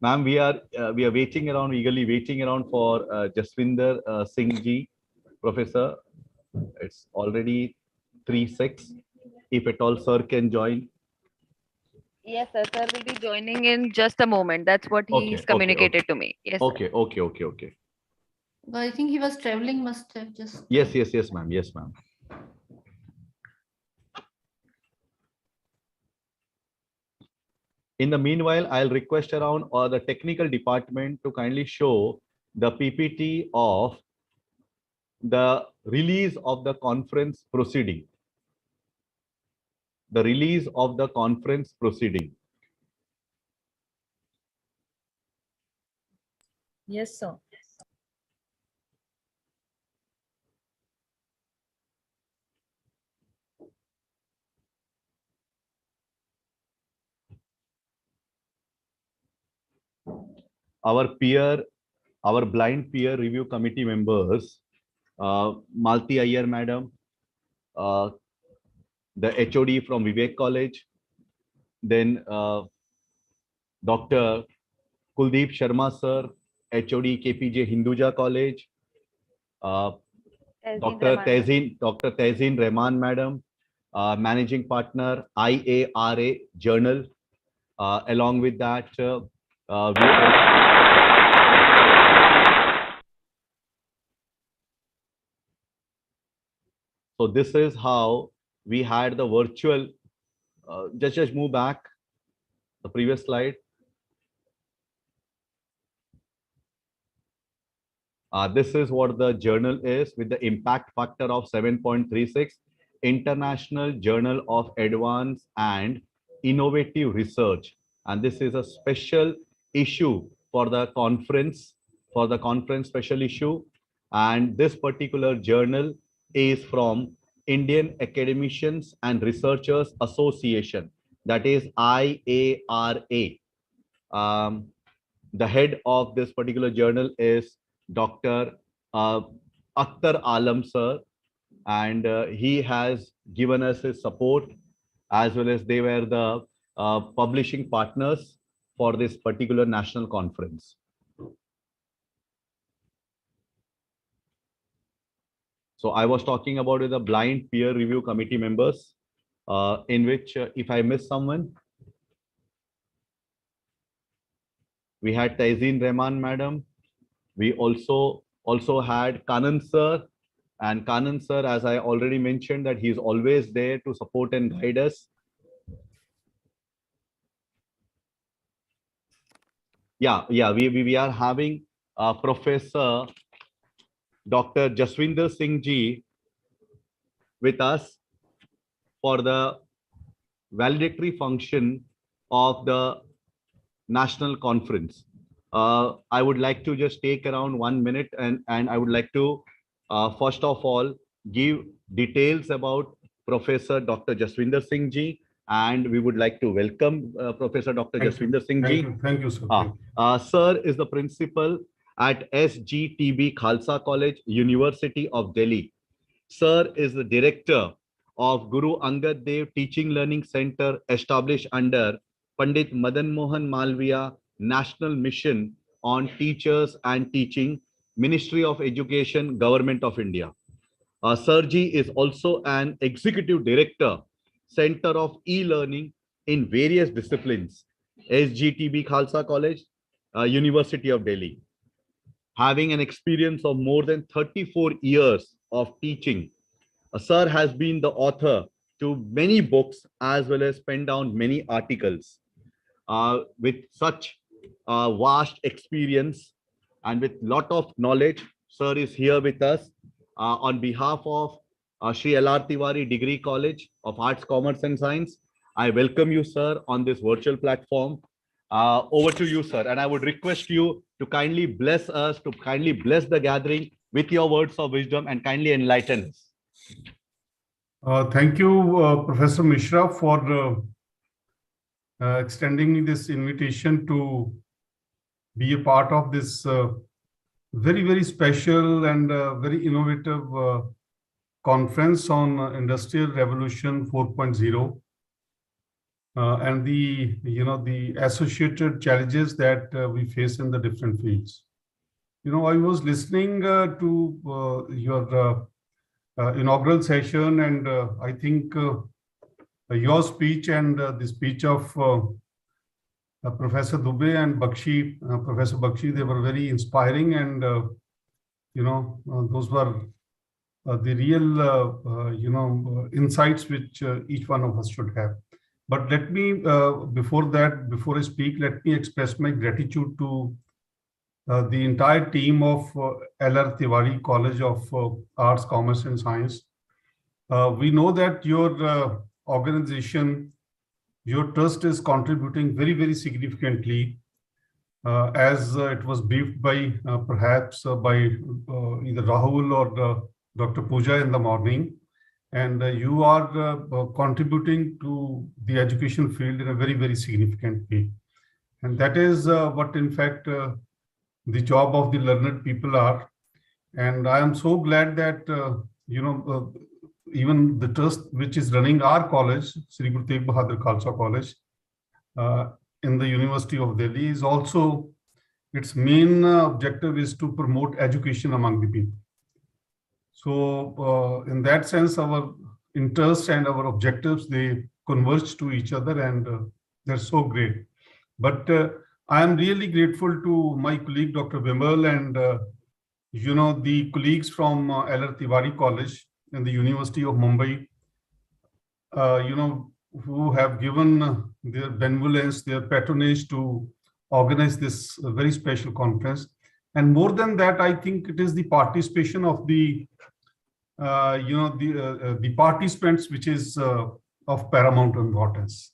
Ma'am, we are waiting around, eagerly waiting around for Jaswinder Singh ji, Professor. It's already 3:06. If at all sir can join. Yes, sir. Sir will be joining in just a moment. That's what he's communicated to me. Yes, sir. Okay. But I think he was traveling, must have just. Yes, ma'am. Yes, ma'am. In the meanwhile, I'll request around or the technical department to kindly show the PPT of the release of the conference proceeding. The release of the conference proceeding. Yes, sir. Our blind peer review committee members, Malti Iyer madam, the HOD from Vivek College, then Dr. Kuldeep Sharma sir, HOD KPJ Hinduja College, Dr. Tehzeen Rahman madam, managing partner IARA Journal. Along with that, so this is how we had the virtual. Just move back the previous slide. This is what the journal is with the impact factor of 7.36, International Journal of Advanced and Innovative Research. And this is a special issue for the conference special issue. And this particular journal is from Indian Academicians and Researchers Association, that is IARA. The head of this particular journal is Dr. Akhtar Alam sir, and he has given us his support, as well as they were the publishing partners for this particular national conference. So I was talking about the blind peer review committee members, in which if I miss someone, we had Taizeen Rahman madam. We also had Kanan sir, and Kanan sir, as I already mentioned, that he's always there to support and guide us. We are having Professor Dr. Jaswinder Singh ji with us for the valedictory function of the national conference. I would like to just take around 1 minute and I would like to first of all give details about Professor Dr. Jaswinder Singh ji, and we would like to welcome Professor Dr. Jaswinder Singh ji. Thank you, sir. Sir is the principal at SGTB Khalsa College, University of Delhi. Sir is the director of Guru Angad Dev Teaching Learning Center, established under Pandit Madan Mohan Malviya National Mission on Teachers and Teaching, Ministry of Education, Government of India. Sir ji is also an executive director, Center of E-Learning in various disciplines, SGTB Khalsa College, University of Delhi. Having an experience of more than 34 years of teaching, Sir has been the author to many books as well as penned down many articles. With such vast experience and with lot of knowledge, Sir is here with us on behalf of Shri SLR Tiwari Degree College of Arts, Commerce and Science. I welcome you, sir, on this virtual platform. Over to you, sir. And I would request you to kindly bless us, to kindly bless the gathering with your words of wisdom and kindly enlighten us. Thank you, Professor Mishra, for extending me this invitation to be a part of this very, very special and very innovative conference on Industrial Revolution 4.0 and the associated challenges that we face in the different fields. I was listening to your inaugural session, and I think your speech and the speech of Professor Dubey and Bakshi, Professor Bakshi, they were very inspiring, and those were the real insights which each one of us should have. But let me, before I speak, let me express my gratitude to the entire team of SLR Tiwari College of Arts, Commerce and Science. We know that your organization, your trust is contributing very, very significantly, as it was briefed by perhaps by either Rahul or Dr. Pooja in the morning. And you are contributing to the education field in a very, very significant way. And that is what, in fact, the job of the learned people are. And I am so glad that, even the trust which is running our college, Sri Guru Tegh Bahadur Khalsa College, in the University of Delhi, is also, its main objective is to promote education among the people. So in that sense, our interests and our objectives, they converge to each other, and they're so great. But I am really grateful to my colleague, Dr. Vimal, and the colleagues from SLR Tiwari College in the University of Mumbai, who have given their benevolence, their patronage to organize this very special conference. And more than that, I think it is the participation of the participants which is of paramount importance.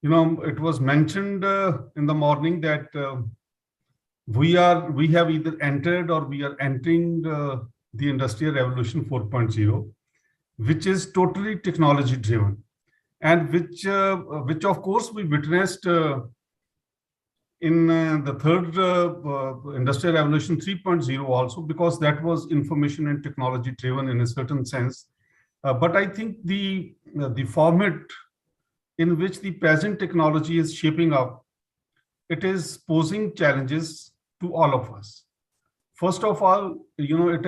It was mentioned in the morning that we have either entered or we are entering the Industrial Revolution 4.0, which is totally technology driven, and which of course we witnessed in the third Industrial Revolution 3.0 also, because that was information and technology driven in a certain sense. But I think the format in which the present technology is shaping up, it is posing challenges to all of us. First of all, it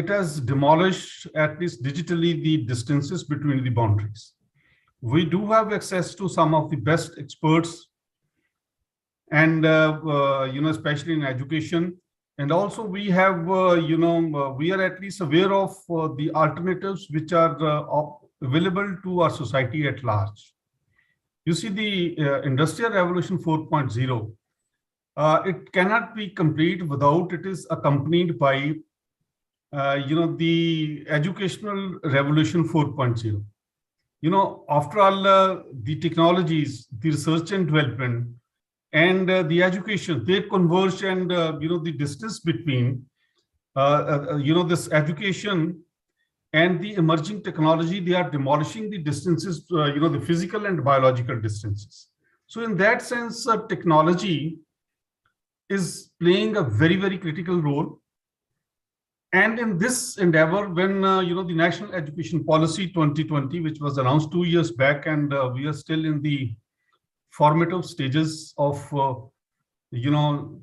has demolished, at least digitally, the distances between the boundaries. We do have access to some of the best experts, and especially in education. And also we have, we are at least aware of the alternatives which are available to our society at large. You see, the Industrial Revolution 4.0, it cannot be complete without it is accompanied by, the Educational Revolution 4.0. After all, the technologies, the research and development, and the education, they converge, and the distance between this education and the emerging technology, they are demolishing the distances, the physical and biological distances. So in that sense, technology is playing a very, very critical role. And in this endeavor, when the National Education Policy 2020, which was announced 2 years back, and we are still in the formative stages of,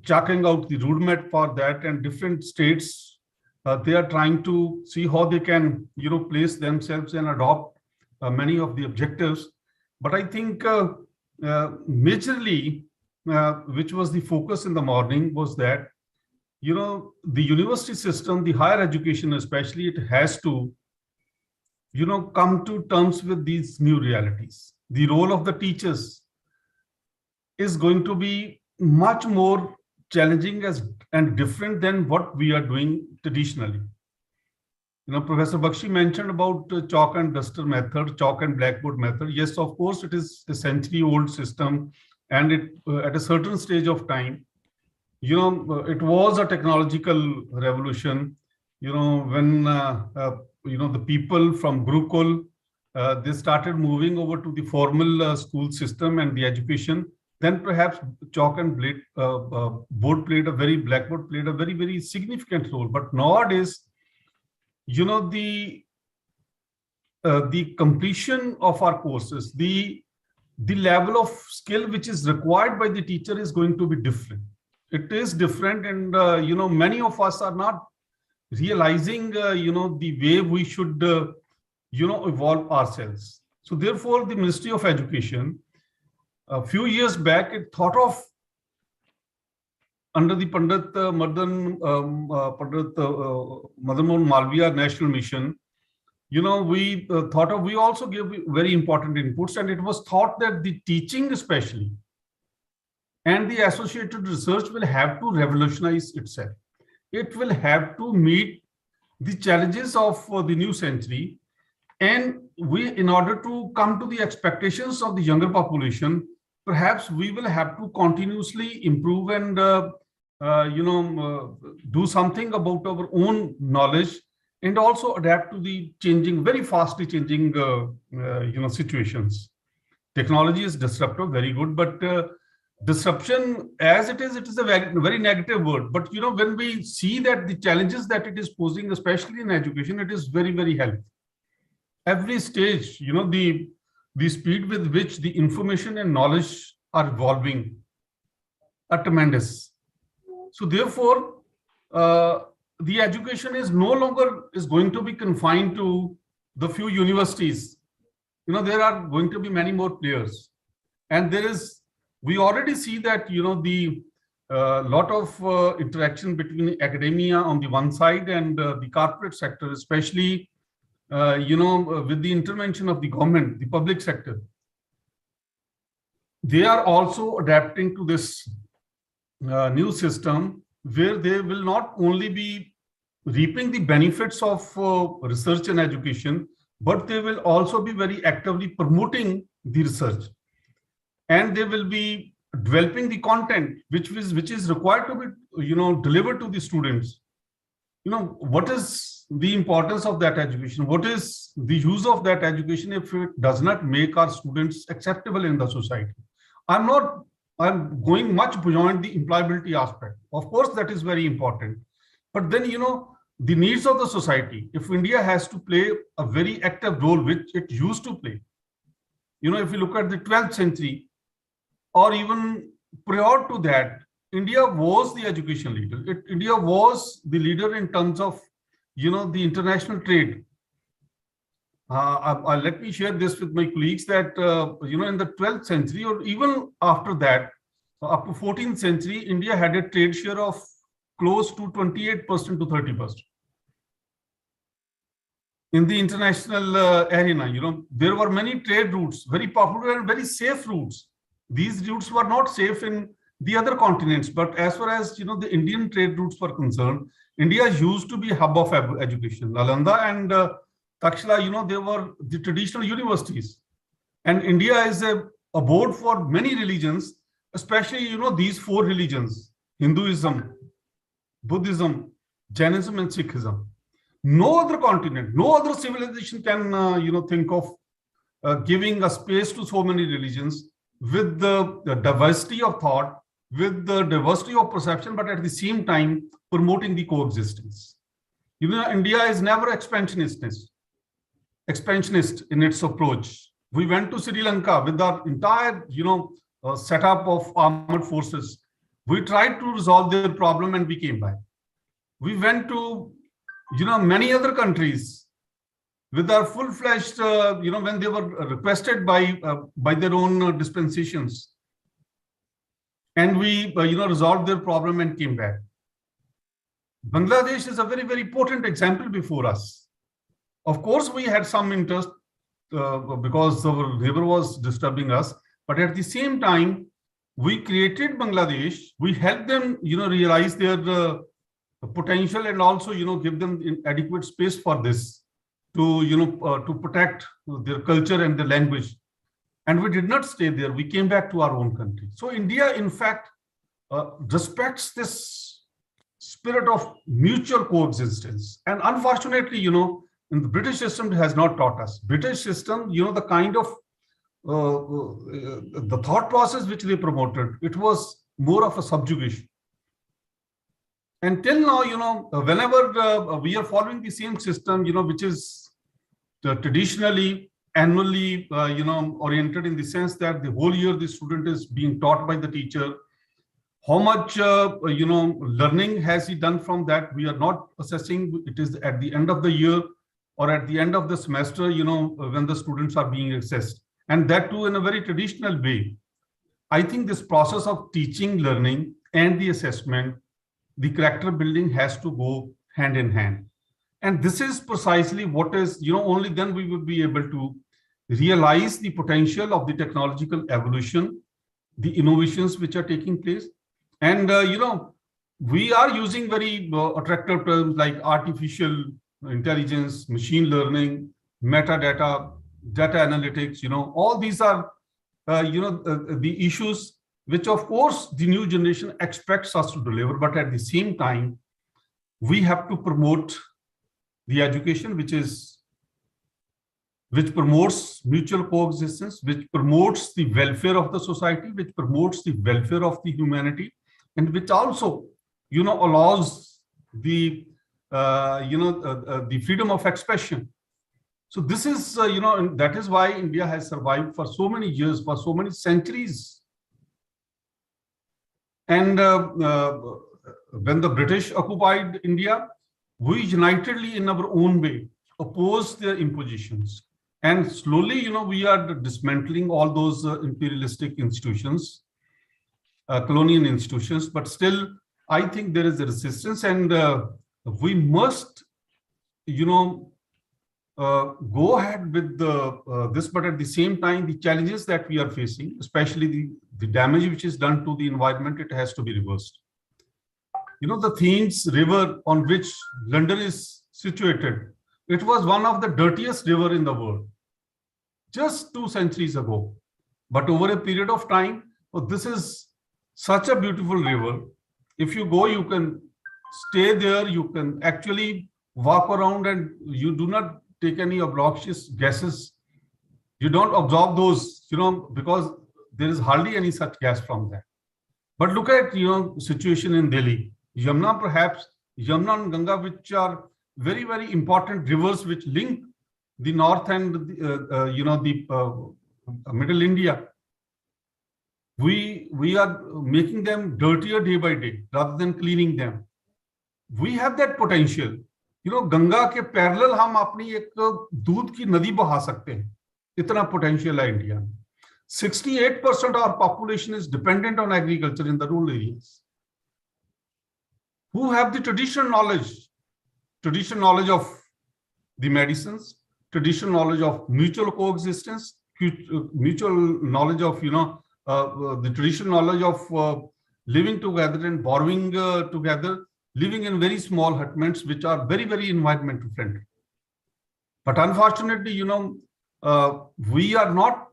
charting out the roadmap for that, and different states, they are trying to see how they can, place themselves and adopt many of the objectives. But I think majorly, which was the focus in the morning, was that, the university system, the higher education especially, it has to, come to terms with these new realities. The role of the teachers is going to be much more challenging and different than what we are doing traditionally. Professor Bakshi mentioned about chalk and duster method, chalk and blackboard method. Yes, of course, it is a century-old system, and it at a certain stage of time, it was a technological revolution. When the people from Gurukul, they started moving over to the formal school system and the education, then perhaps chalk and blackboard played a very very, very significant role. But nowadays, the completion of our courses, the level of skill which is required by the teacher is going to be different. It is different, and many of us are not realizing the way we should evolve ourselves. So therefore, the Ministry of Education, a few years back, it thought of, under the Pandit Madan Mohan Malviya National Mission, we thought of, we also gave very important inputs, and it was thought that the teaching especially and the associated research will have to revolutionize itself. It will have to meet the challenges of the new century. And we, in order to come to the expectations of the younger population, perhaps we will have to continuously improve and do something about our own knowledge, and also adapt to the changing, very fastly changing situations. Technology is disruptive, very good, but disruption as it is a very negative word. But when we see that the challenges that it is posing, especially in education, it is very, very helpful. Every stage, the speed with which the information and knowledge are evolving are tremendous. So therefore, the education is no longer going to be confined to the few universities. There are going to be many more players, and we already see that the lot of interaction between academia on the one side and the corporate sector, especially with the intervention of the government, the public sector. They are also adapting to this new system, where they will not only be reaping the benefits of research and education, but they will also be very actively promoting the research. And they will be developing the content which is required to be delivered to the students. What is the importance of that education? What is the use of that education if it does not make our students acceptable in the society? I'm going much beyond the employability aspect. Of course, that is very important. But then, the needs of the society, if India has to play a very active role, which it used to play, if you look at the 12th century, or even prior to that, India was the education leader. India was the leader in terms of, the international trade. Let me share this with my colleagues that, in the 12th century, or even after that, up to 14th century, India had a trade share of close to 28% to 30%. In the international arena, there were many trade routes, very popular and very safe routes. These routes were not safe in the other continents, but as far as, the Indian trade routes were concerned, India used to be a hub of education. Nalanda and Takshila, they were the traditional universities. And India is a abode for many religions, especially, these four religions: Hinduism, Buddhism, Jainism, and Sikhism. No other continent, no other civilization can, think of giving a space to so many religions with the diversity of thought, with the diversity of perception, but at the same time promoting the coexistence. India is never expansionist in its approach. We went to Sri Lanka with our entire, setup of armed forces. We tried to resolve their problem and we came back. We went to, many other countries with our full-fledged, when they were requested by their own dispensations. And we, resolved their problem and came back. Bangladesh is a very, very potent example before us. Of course, we had some interest because our neighbor was disturbing us. But at the same time, we created Bangladesh. We helped them, realize their potential and also, give them adequate space for this to protect their culture and their language. And we did not stay there. We came back to our own country. So India, in fact, respects this spirit of mutual coexistence. And unfortunately, in the British system, it has not taught us. British system, the kind of the thought process which they promoted, it was more of a subjugation. And till now, whenever we are following the same system, which is traditionally, annually, oriented in the sense that the whole year the student is being taught by the teacher. How much, learning has he done from that? We are not assessing. It is at the end of the year or at the end of the semester, when the students are being assessed. And that too in a very traditional way. I think this process of teaching, learning, and the assessment, the character building has to go hand in hand. And this is precisely what is, only then we will be able to realize the potential of the technological evolution, the innovations which are taking place. And, we are using very attractive terms like artificial intelligence, machine learning, metadata, data analytics, all these are, the issues which, of course, the new generation expects us to deliver. But at the same time, we have to promote the education which promotes mutual coexistence, which promotes the welfare of the society, which promotes the welfare of the humanity, and which also, allows the, the freedom of expression. So this is, and that is why India has survived for so many years, for so many centuries. And when the British occupied India, we unitedly in our own way opposed their impositions. And slowly, we are dismantling all those imperialistic institutions, colonial institutions, but still, I think there is a resistance, and we must, go ahead with this, but at the same time, the challenges that we are facing, especially the damage which is done to the environment, it has to be reversed. The Thames River on which London is situated, it was one of the dirtiest river in the world just 2 centuries ago. But over a period of time, this is such a beautiful river. If you go, you can stay there, you can actually walk around and you do not take any obnoxious gases. You don't absorb those, because there is hardly any such gas from that. But look at, situation in Delhi. Yamuna, perhaps, Yamuna and Ganga, which are very, very important rivers which link the north and, the middle India. We are making them dirtier day by day rather than cleaning them. We have that potential. Ganga के parallel हम अपनी एक दूध की नदी बहा सकते हैं. इतना potential है इंडिया में. 68% of our population is dependent on agriculture in the rural areas. Who have the traditional knowledge of the medicines, traditional knowledge of mutual coexistence, mutual knowledge of the traditional knowledge of living together and borrowing together, living in very small hutments, which are very, very environmental friendly. But unfortunately, we are not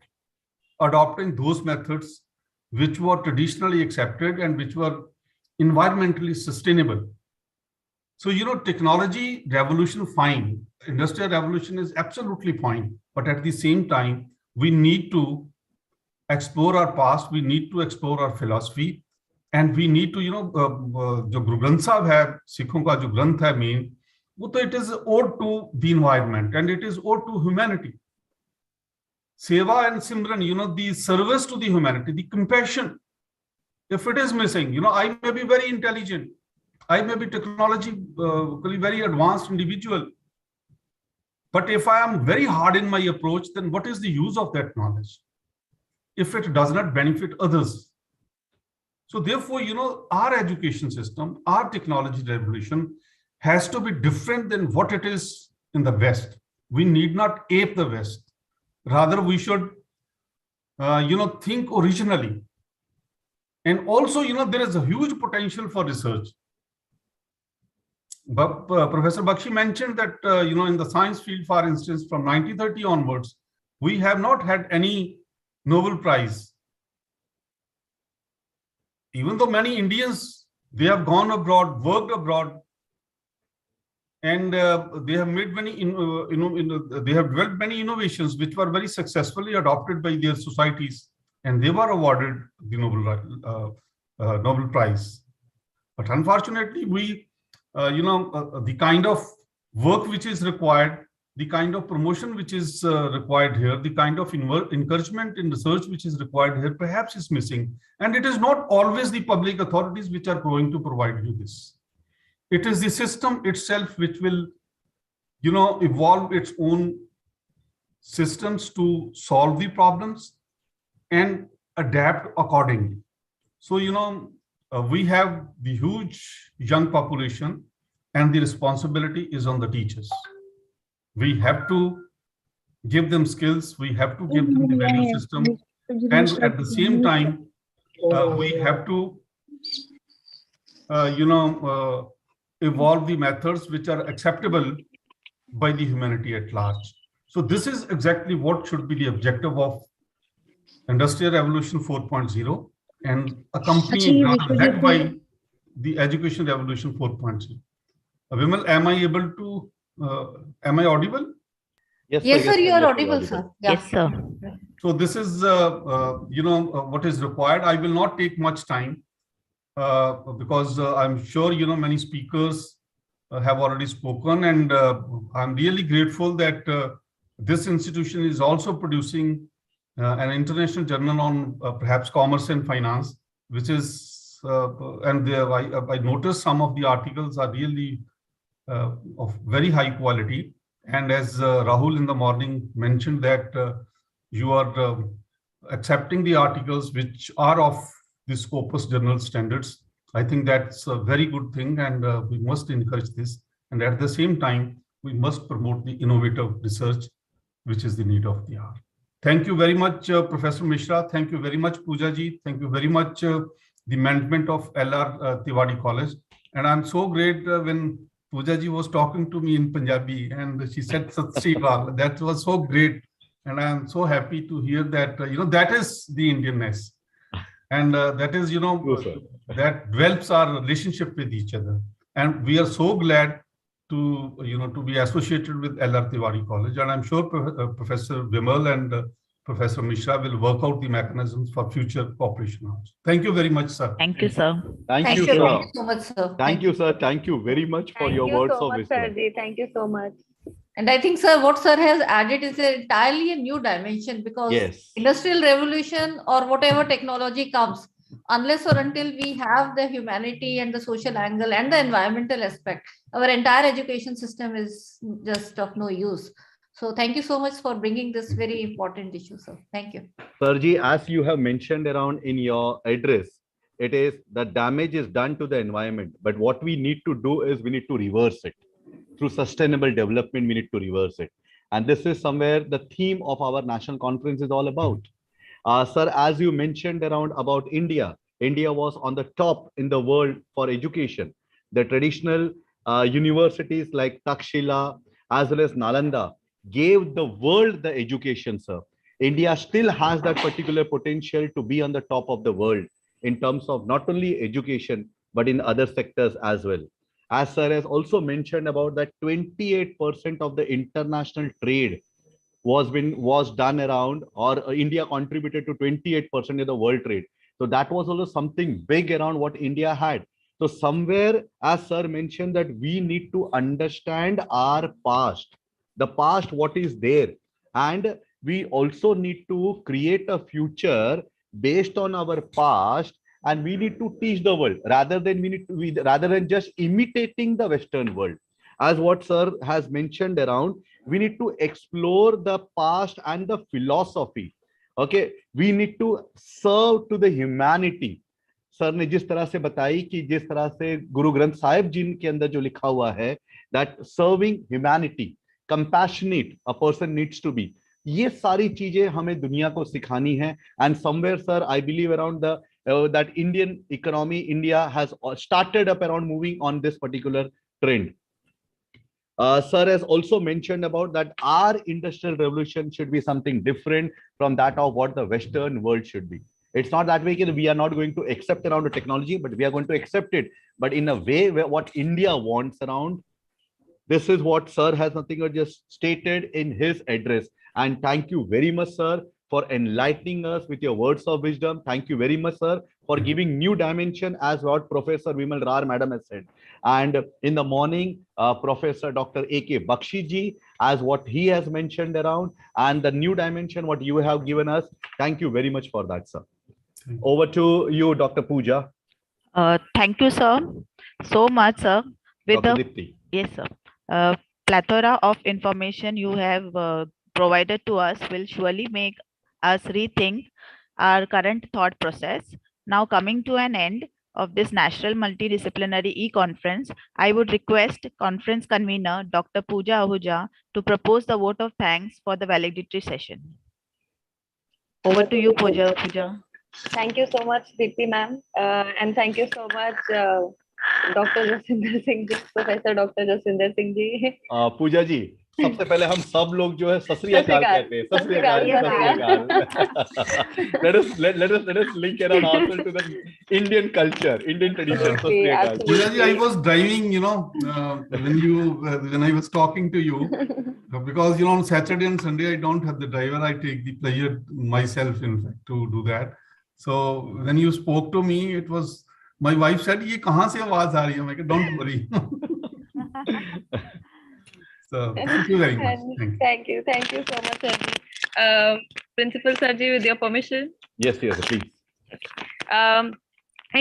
adopting those methods which were traditionally accepted and which were environmentally sustainable. So, technology revolution, fine. Industrial revolution is absolutely fine. But at the same time, we need to explore our past. We need to explore our philosophy. And we need to, जो गुरु ग्रंथ साहब है, सिखों का जो ग्रंथ है main, वो तो it is ode to the environment and it is ode to humanity. Seva and Simran, the service to the humanity, the compassion. If it is missing, I may be very intelligent. I may be technologically very advanced individual. But if I am very hard in my approach, then what is the use of that knowledge if it does not benefit others? So therefore, our education system, our technology revolution has to be different than what it is in the West. We need not ape the West. Rather, we should, think originally. And also, there is a huge potential for research. But Professor Bakshi mentioned that, in the science field, for instance, from 1930 onwards, we have not had any Nobel Prize. Even though many Indians, they have gone abroad, worked abroad, and they have made many, they have developed many innovations which were very successfully adopted by their societies, and they were awarded the Nobel Prize. But unfortunately, we, the kind of work which is required, the kind of promotion which is required here, the kind of encouragement in research which is required here, perhaps is missing. And it is not always the public authorities which are going to provide you this. It is the system itself which will, evolve its own systems to solve the problems and adapt accordingly. So, we have the huge young population and the responsibility is on the teachers. We have to give them skills. We have to give them the value system. And at the same time, we have to, evolve the methods which are acceptable by the humanity at large. So this is exactly what should be the objective of Industrial Revolution 4.0 and accompanying, led by the Education Revolution 4.0. Vimal, am I able to, am I audible? Yes, sir, you are audible, sir. Yeah. Yes, sir. So this is, what is required. I will not take much time. Because I'm sure, many speakers have already spoken, and I'm really grateful that this institution is also producing an international journal on perhaps commerce and finance, which is, and I noticed some of the articles are really of very high quality. And as Rahul in the morning mentioned that you are accepting the articles which are of the Scopus Journal standards. I think that's a very good thing, and we must encourage this. And at the same time, we must promote the innovative research, which is the need of the hour. Thank you very much, Professor Mishra. Thank you very much, Pooja ji. Thank you very much, the management of SLRTDC College. And I'm so great when Pooja ji was talking to me in Punjabi and she said Sat Sri Akal. That was so great. And I'm so happy to hear that, that is the Indianness. And that is, that develops our relationship with each other. And we are so glad to, to be associated with SLRTDC College. And I'm sure Professor Vimal and Professor Mishra will work out the mechanisms for future cooperation. Thank you very much, sir. Thank you, sir. Thank you, sir. Thank you so much, sir. Thank you, sir. Thank you very much for your words of wisdom. Thank you so much. And I think, sir, what sir has added is entirely a new dimension, because Yes. industrial revolution or whatever technology comes, unless or until we have the humanity and the social angle and the environmental aspect, our entire education system is just of no use. So thank you so much for bringing this very important issue, sir. Thank you. Sarji, as you have mentioned around in your address, it is the damage is done to the environment. But what we need to do is we need to reverse it. Through sustainable development, we need to reverse it. And this is somewhere the theme of our national conference is all about. Sir, as you mentioned around about India, India was on the top in the world for education. The traditional universities like Takshila as well as Nalanda gave the world the education, sir. India still has that particular potential to be on the top of the world in terms of not only education, but in other sectors as well. As sir has also mentioned about that 28% of the international trade was done around, or India contributed to 28% of the world trade. So that was also something big around what India had. So somewhere, as sir mentioned, that we need to understand our past, the past, what is there, and we also need to create a future based on our past, and we need to teach the world rather than rather than just imitating the Western world. As what sir has mentioned around, we need to explore the past and the philosophy. Okay, we need to serve to the humanity. Sir ने जिस तरह से बताई कि जिस तरह से गुरु ग्रंथ साहिब जी के अंदर जो लिखा हुआ है, that serving humanity, compassionate a person needs to be, ये सारी चीजें हमें दुनिया को सिखानी है. And somewhere, sir, I believe around the that Indian economy, India has started up around moving on this particular trend. Sir has also mentioned about that our industrial revolution should be something different from that of what the Western world should be. It's not that way that we are not going to accept around the technology, but we are going to accept it, but in a way where what India wants around. This is what sir has nothing but just stated in his address. And thank you very much, sir, for enlightening us with your words of wisdom. Thank you very much, sir, for giving new dimension as what Professor Vimal Rar madam has said. And in the morning, Professor Dr. A.K. Bakshi ji, as what he has mentioned around, and the new dimension what you have given us. Thank you very much for that, sir. Over to you, Dr. Pooja. Thank you, sir, so much, sir. With Dr. the Dipti. yes, sir. Plethora of information you have provided to us will surely make us rethink our current thought process. Now coming to an end of this National Multidisciplinary E-Conference, I would request conference convener Dr. Pooja Ahuja to propose the vote of thanks for the valedictory session. Over to you, Pooja. Thank you so much, Deepti ma'am, and thank you so much, Dr. Jasinder Singh ji, Professor Dr. Jasinder Singh ji. पूजा जी, सबसे पहले हम सब लोग जो है सत श्री अकाल कहते हैं. सत श्री अकाल, सत श्री अकाल. Let us link around ourselves to the Indian culture, Indian tradition. सत श्री अकाल. Pooja ji, I was driving, when I was talking to you, because on Saturday and Sunday I don't have the driver. I take the pleasure myself, in fact, to do that. So when you spoke to me, it was, my wife said, "ये कहाँ से आवाज आ रही है?" I said, "Don't worry." So thank you very much. Thank you so much, Sarji. Principal Sarji, with your permission. Yes, please.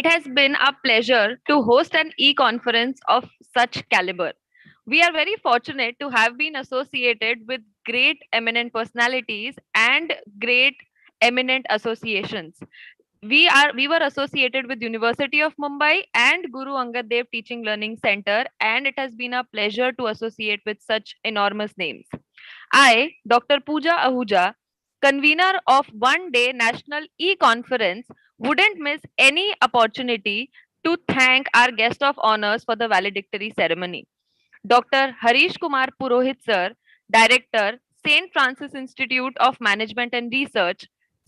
It has been a pleasure to host an e-conference of such caliber. We are very fortunate to have been associated with great eminent personalities and great eminent associations. We were associated with University of Mumbai and Guru Angad Dev Teaching Learning Center, and it has been a pleasure to associate with such enormous names. I, Dr. Pooja Ahuja, convener of one-day National E-Conference, wouldn't miss any opportunity to thank our guest of honors for the valedictory ceremony. Dr. Harish Kumar Purohit sir, Director, St. Francis Institute of Management and Research.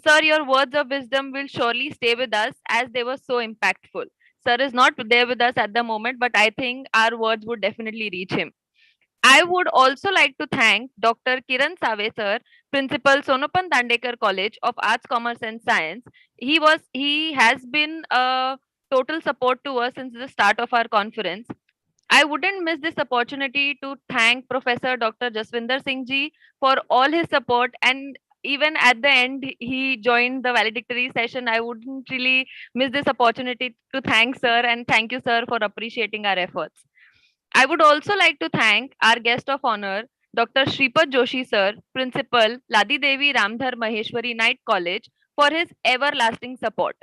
Sir, your words of wisdom will surely stay with us as they were so impactful. Sir is not there with us at the moment, but I think our words would definitely reach him. I would also like to thank Dr. Kiran Save sir, Principal Sonopan Dandekar College of Arts, Commerce and Science. He has been a total support to us since the start of our conference. I wouldn't miss this opportunity to thank Professor Dr. Jaswinder Singh ji for all his support, and even at the end he joined the valedictory session. I wouldn't really miss this opportunity to thank sir, and thank you sir for appreciating our efforts. I would also like to thank our guest of honor, Dr. Shripad Joshi sir, Principal Ladi Devi Ramdhar Maheshwari Knight College, for his everlasting support.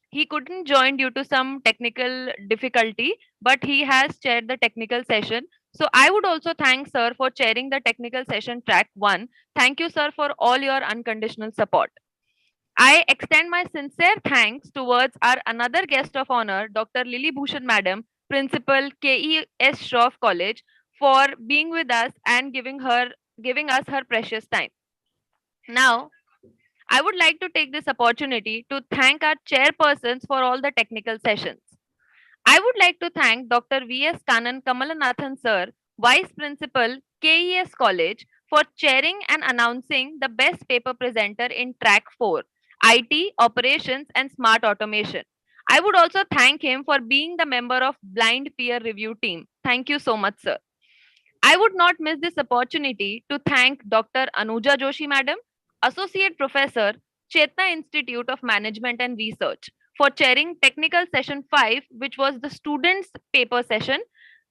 He couldn't join due to some technical difficulty, but he has chaired the technical session. So I would also thank sir for chairing the technical session track 1. Thank you sir for all your unconditional support. I extend my sincere thanks towards our another guest of honor, Dr. Lily Bhushan Madam, Principal KES Shroff College, for being with us and giving us her precious time. Now, I would like to take this opportunity to thank our chairpersons for all the technical sessions. I would like to thank Dr. V.S. Kanan Kamalanathan Sir, Vice Principal, KES College, for chairing and announcing the best paper presenter in track 4, IT, Operations and Smart Automation. I would also thank him for being the member of Blind Peer Review Team. Thank you so much, sir. I would not miss this opportunity to thank Dr. Anuja Joshi Madam, Associate Professor, Chetna Institute of Management and Research, for chairing Technical Session 5, which was the students' paper session.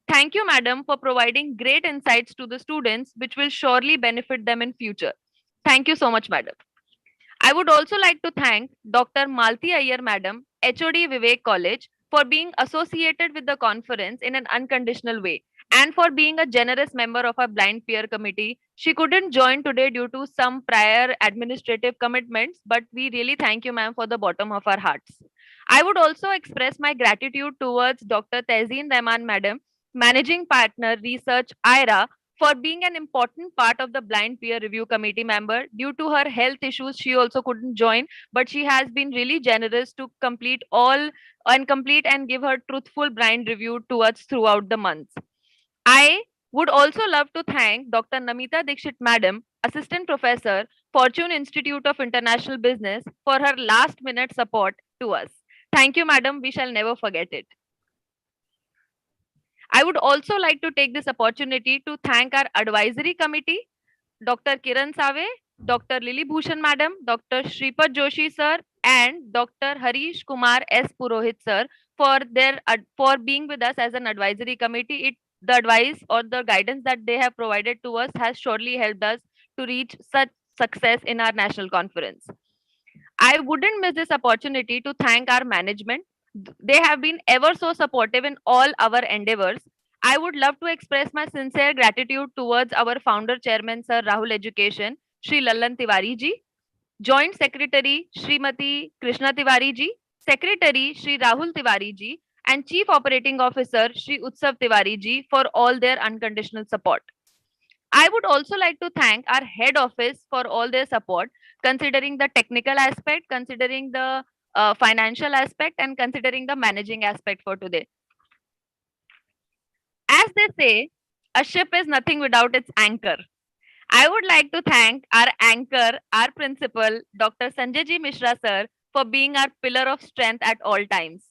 Thank you, Madam, for providing great insights to the students, which will surely benefit them in future. Thank you so much, Madam. I would also like to thank Dr. Malti Iyer Madam, HOD Vivek College, for being associated with the conference in an unconditional way and for being a generous member of our blind peer committee. She couldn't join today due to some prior administrative commitments, but we really thank you, ma'am, for the bottom of our hearts. I would also express my gratitude towards Dr. Tehzeen Rahman Madam, Managing Partner Research IRA, for being an important part of the blind peer review committee member. Due to her health issues, she also couldn't join, but she has been really generous to complete and give her truthful blind review to us throughout the months. I would also love to thank Dr. Namita Dikshit Madam, Assistant Professor, Fortune Institute of International Business, for her last minute support to us. Thank you, Madam. We shall never forget it. I would also like to take this opportunity to thank our advisory committee, Dr. Kiran Save, Dr. Lily Bhushan Madam, Dr. Shripad Joshi Sir, and Dr. Harish Kumar S. Purohit Sir, for being with us as an advisory committee. The advice or the guidance that they have provided to us has surely helped us to reach such success in our national conference. I wouldn't miss this opportunity to thank our management. They have been ever so supportive in all our endeavors. I would love to express my sincere gratitude towards our founder chairman, Sir Rahul Education, Shri Lallan Tiwari ji, Joint Secretary Srimati Krishna Tiwari ji, Secretary Shri Rahul Tiwari ji, and Chief Operating Officer Shri Utsav Tiwari ji for all their unconditional support. I would also like to thank our head office for all their support, considering the technical aspect, considering the financial aspect, and considering the managing aspect for today. As they say, a ship is nothing without its anchor. I would like to thank our anchor, our principal, Dr. Sanjay Ji Mishra sir, for being our pillar of strength at all times.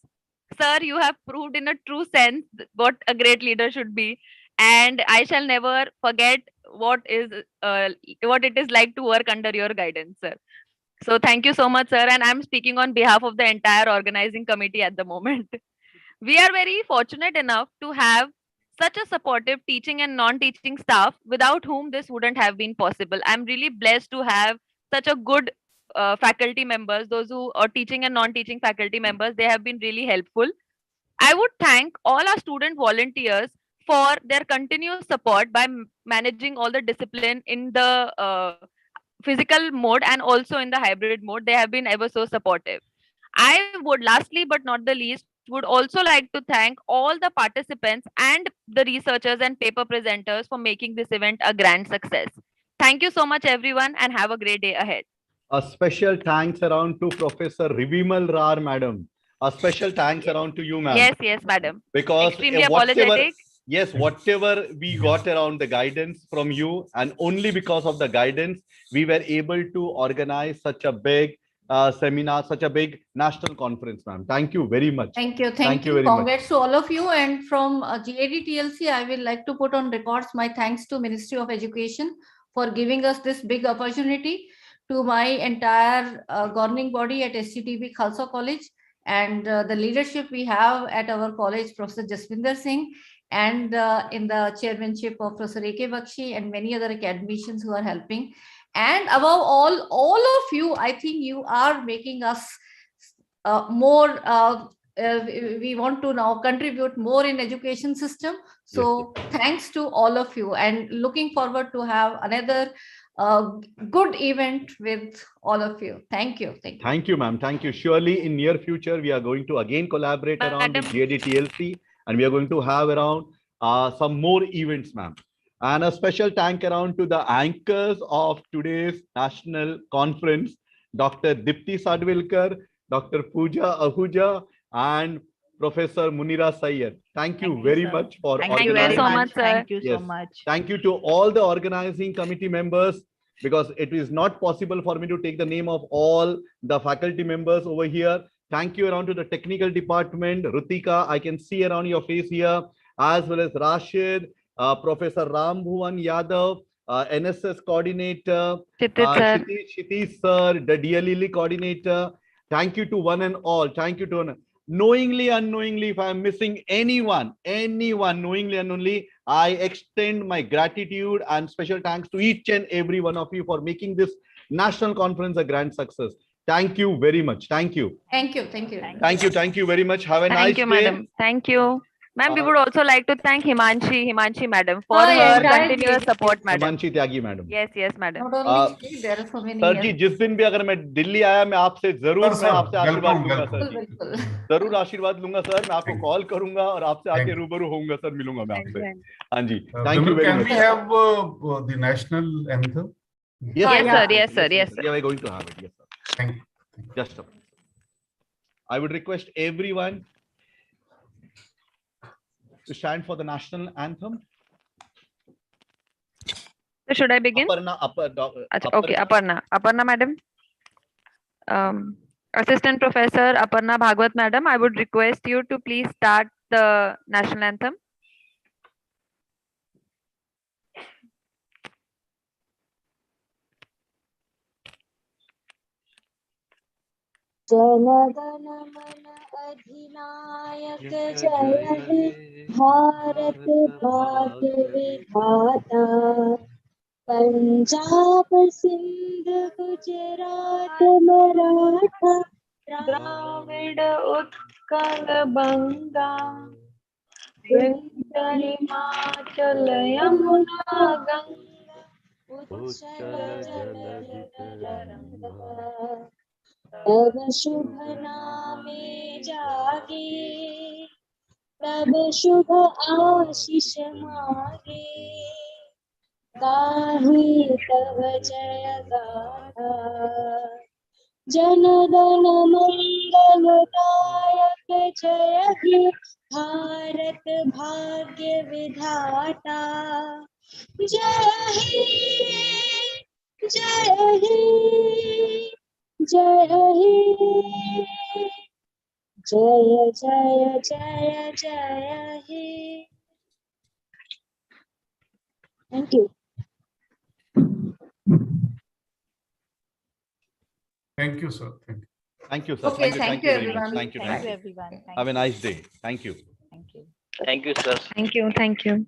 Sir, you have proved in a true sense what a great leader should be, and I shall never forget what it is like to work under your guidance, sir. So thank you so much, sir, and I'm speaking on behalf of the entire organizing committee at the moment. We are very fortunate enough to have such a supportive teaching and non-teaching staff, without whom this wouldn't have been possible. I'm really blessed to have such a good faculty members, those who are teaching and non-teaching faculty members. They have been really helpful. I would thank all our student volunteers for their continuous support by managing all the discipline in the physical mode and also in the hybrid mode. They have been ever so supportive. I would, lastly but not the least, would also like to thank all the participants and the researchers and paper presenters for making this event a grand success. Thank you so much, everyone, and have a great day ahead. A special thanks around to Professor Rivimal Rar, madam. A special thanks around to you, ma'am. Yes, madam. Because extremely apologetic. Yes, whatever we got around the guidance from you, and only because of the guidance, we were able to organize such a big seminar, such a big national conference, ma'am. Thank you very much. Thank you. Thank you very much. Congrats to all of you. And from GADTLC, I will like to put on records my thanks to Ministry of Education for giving us this big opportunity, to my entire governing body at SCTB Khalsa College, and the leadership we have at our college, Professor Jaswinder Singh, and in the chairmanship of Professor A.K. Bakshi and many other academicians who are helping. And above all of you, I think you are making us more, we want to now contribute more in education system. So thanks to all of you, and looking forward to have another good event with all of you. Thank you. Thank you, ma'am. Thank you. Surely in near future, we are going to again collaborate around with GADTLC, and we are going to have around some more events, ma'am. And a special thank around to the anchors of today's national conference, Dr. Dipti Sadvilkar, Dr. Pooja Ahuja, and Professor Munira Sayyed. Thank you very much for Thank you very much, sir. Thank you so much. Thank you to all the organizing committee members, because it is not possible for me to take the name of all the faculty members over here. Thank you around to the technical department. Rutika, I can see around your face here, as well as Rashid, Professor Ram Bhuvan Yadav, NSS coordinator, Kshitiz sir, the DLE coordinator. Thank you to one and all. Thank you to one. Knowingly, unknowingly, if I am missing anyone, knowingly, unknowingly, I extend my gratitude and special thanks to each and every one of you for making this national conference a grand success. Thank you very much. Thank you. Thank you. Thank you very much. Have a nice day. Thank you, madam. Thank you. Ma'am, we would also like to thank Himanshi madam for her continuous support, madam. Himanshi Tyagi madam. Yes, madam. Not only she, there are so many. Sir ji, जिस दिन भी अगर मैं दिल्ली आया, मैं आपसे जरूर आपसे आशीर्वाद लूंगा सर जी, जरूर आशीर्वाद लूंगा सर, मैं आपको कॉल करूंगा और आपसे आके रूबरू होऊंगा सर, मिलूंगा मैं आपसे. हाँ जी, thank you very much. Can we have the national anthem? Yes, sir. Yeah, we're going to have it. Yes, sir. Thank you. Just a minute. I would request everyone to stand for the national anthem. So should I begin? Okay, Aparna madam. Assistant Professor Aparna Bhagwat madam, I would request you to please start the national anthem. जनगण मन अधिनायक जय हे भारत भाग्य विधाता पंजाब सिंध गुजरात मराठा द्राविड उत्कल बंगा विंध्य हिमाचल यमुना गंगा उच्चल जलधरंगा तब शुभ नामे जागे तब शुभ आशीष मागे गाहे तब जय गाथा जन गण मंगल दायक जय हे भारत भाग्य विधाता जय हे जय हे जय हे जय जय जय जय हे. Thank you. Thank you, sir. Thank you, sir. Okay, thank you, everyone. Thank you, everyone. Have a nice day. Thank you. Thank you. Thank you, sir. Thank you.